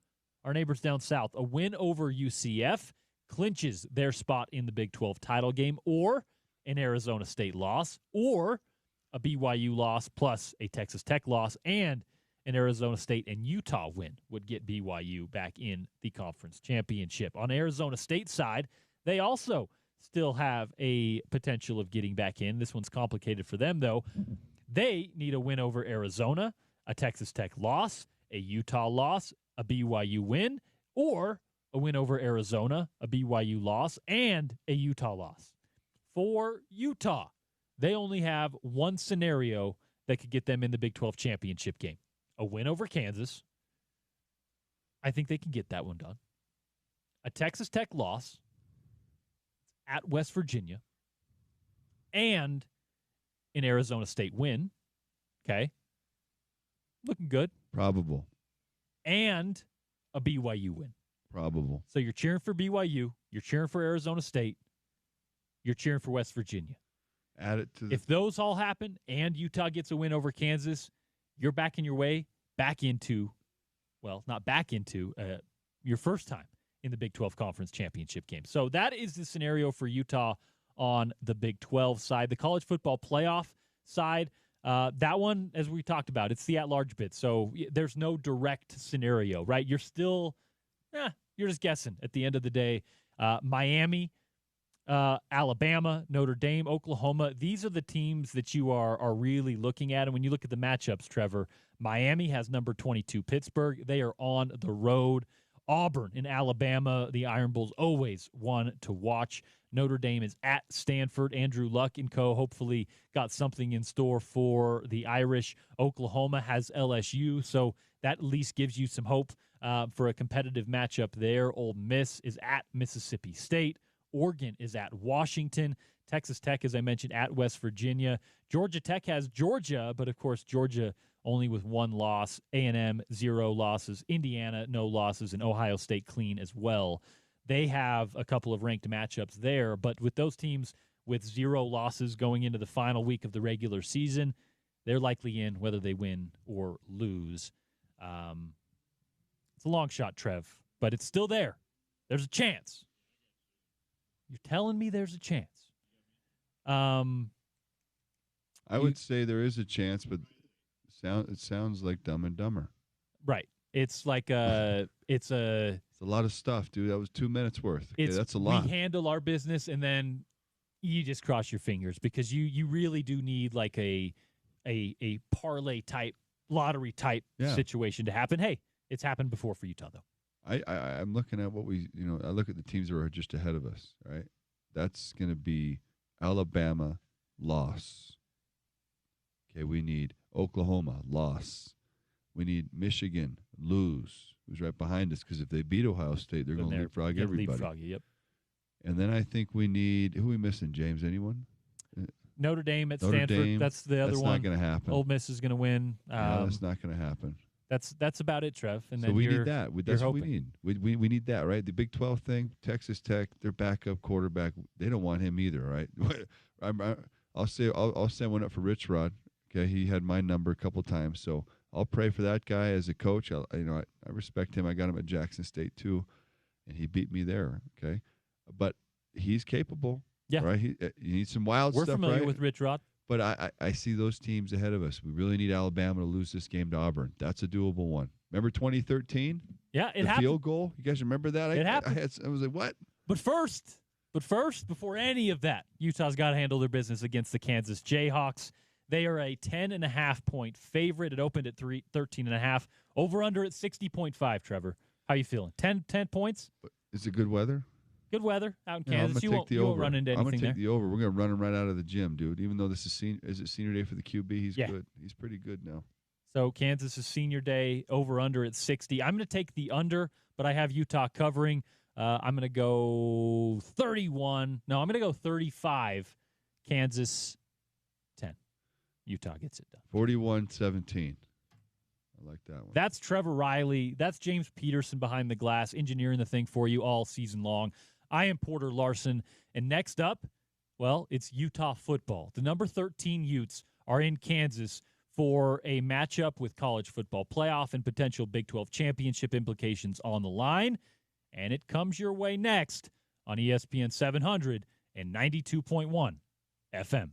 our neighbors down south, a win over UCF clinches their spot in the Big 12 title game, or an Arizona State loss, or a BYU loss plus a Texas Tech loss, and an Arizona State and Utah win would get BYU back in the conference championship. On Arizona State side, they also still have a potential of getting back in. This one's complicated for them, though. They need a win over Arizona, a Texas Tech loss, a Utah loss, a BYU win, or a win over Arizona, a BYU loss, and a Utah loss. For Utah, they only have one scenario that could get them in the Big 12 championship game. A win over Kansas. I think they can get that one done. A Texas Tech loss at West Virginia, and an Arizona State win. Okay. Looking good. Probable. And a BYU win. Probable. So you're cheering for BYU. You're cheering for Arizona State. You're cheering for West Virginia. Add it to the... If those all happen and Utah gets a win over Kansas, you're backing your way back into, well, not back into, your first time in the Big 12 Conference Championship game. So that is the scenario for Utah on the Big 12 side. The college football playoff side, that one, as we talked about, it's the at-large bid. So there's no direct scenario, right? You're still, you're just guessing at the end of the day. Miami, Alabama, Notre Dame, Oklahoma, these are the teams that you are really looking at. And when you look at the matchups, Trevor, Miami has number 22 Pittsburgh. They are on the road. Auburn in Alabama, the Iron Bulls, always one to watch. Notre Dame is at Stanford. Andrew Luck and co. hopefully got something in store for the Irish. Oklahoma has LSU, so that at least gives you some hope for a competitive matchup there. Ole Miss is at Mississippi State. Oregon is at Washington. Texas Tech, as I mentioned, at West Virginia. Georgia Tech has Georgia, but, of course, Georgia only with one loss. A&M, 0 losses. Indiana, no losses. And Ohio State clean as well. They have a couple of ranked matchups there, but with those teams with 0 losses going into the final week of the regular season, they're likely in whether they win or lose. It's a long shot, Trev, but it's still there. There's a chance. You're telling me there's a chance. I would say there is a chance, but it sounds like Dumb and Dumber. Right. It's like it's a lot of stuff, dude. That was 2 minutes worth. Okay, that's a lot. We handle our business, and then you just cross your fingers because you really do need like a parlay type, lottery type situation to happen. Hey, it's happened before for Utah though. I'm looking at what I look at the teams that are just ahead of us, right? That's going to be Alabama, loss. Okay, we need Oklahoma, loss. We need Michigan, lose, who's right behind us, because if they beat Ohio State, they're going to leapfrog everybody. Leapfrog, yep. And then I think we need, who are we missing, James? Anyone? Notre Dame at Stanford. Dame, that's the other one. That's not going to happen. Ole Miss is going to win. No, that's not going to happen. That's about it, Trev. And so then we need that. That's what we hoping. need. We need that, right? The Big 12 thing, Texas Tech, their backup quarterback, they don't want him either, right? I'll send one up for Rich Rod. Okay, he had my number a couple times, so I'll pray for that guy as a coach. I respect him. I got him at Jackson State too, and he beat me there. Okay, but he's capable. Yeah, right. He needs some wild We're stuff. We're familiar right? with Rich Rod. But I see those teams ahead of us. We really need Alabama to lose this game to Auburn. That's a doable one. Remember 2013? Yeah, it the happened. Field goal. You guys remember that? It happened. I was like, what? But first, But first, before any of that, Utah's got to handle their business against the Kansas Jayhawks. They are a 10.5-point favorite. It opened at 13.5. Over-under at 60.5, Trevor. How you feeling? 10 points? Is it good weather? Good weather out in Yeah, Kansas. You won't run into anything I'm going to take there. the over. We're going to run him right out of the gym, dude. Even though this is senior day for the QB, he's good. He's pretty good now. So Kansas is senior day, over-under at 60. I'm going to take the under, but I have Utah covering. I'm going to go 31. No, I'm going to go 35. Kansas 10. Utah gets it done. 41-17. I like that one. That's Trevor Reilly. That's James Peterson behind the glass, engineering the thing for you all season long. I am Porter Larson. And next up, well, it's Utah football. The number 13 Utes are in Kansas for a matchup with college football playoff and potential Big 12 championship implications on the line. And it comes your way next on ESPN 700 and 92.1 FM.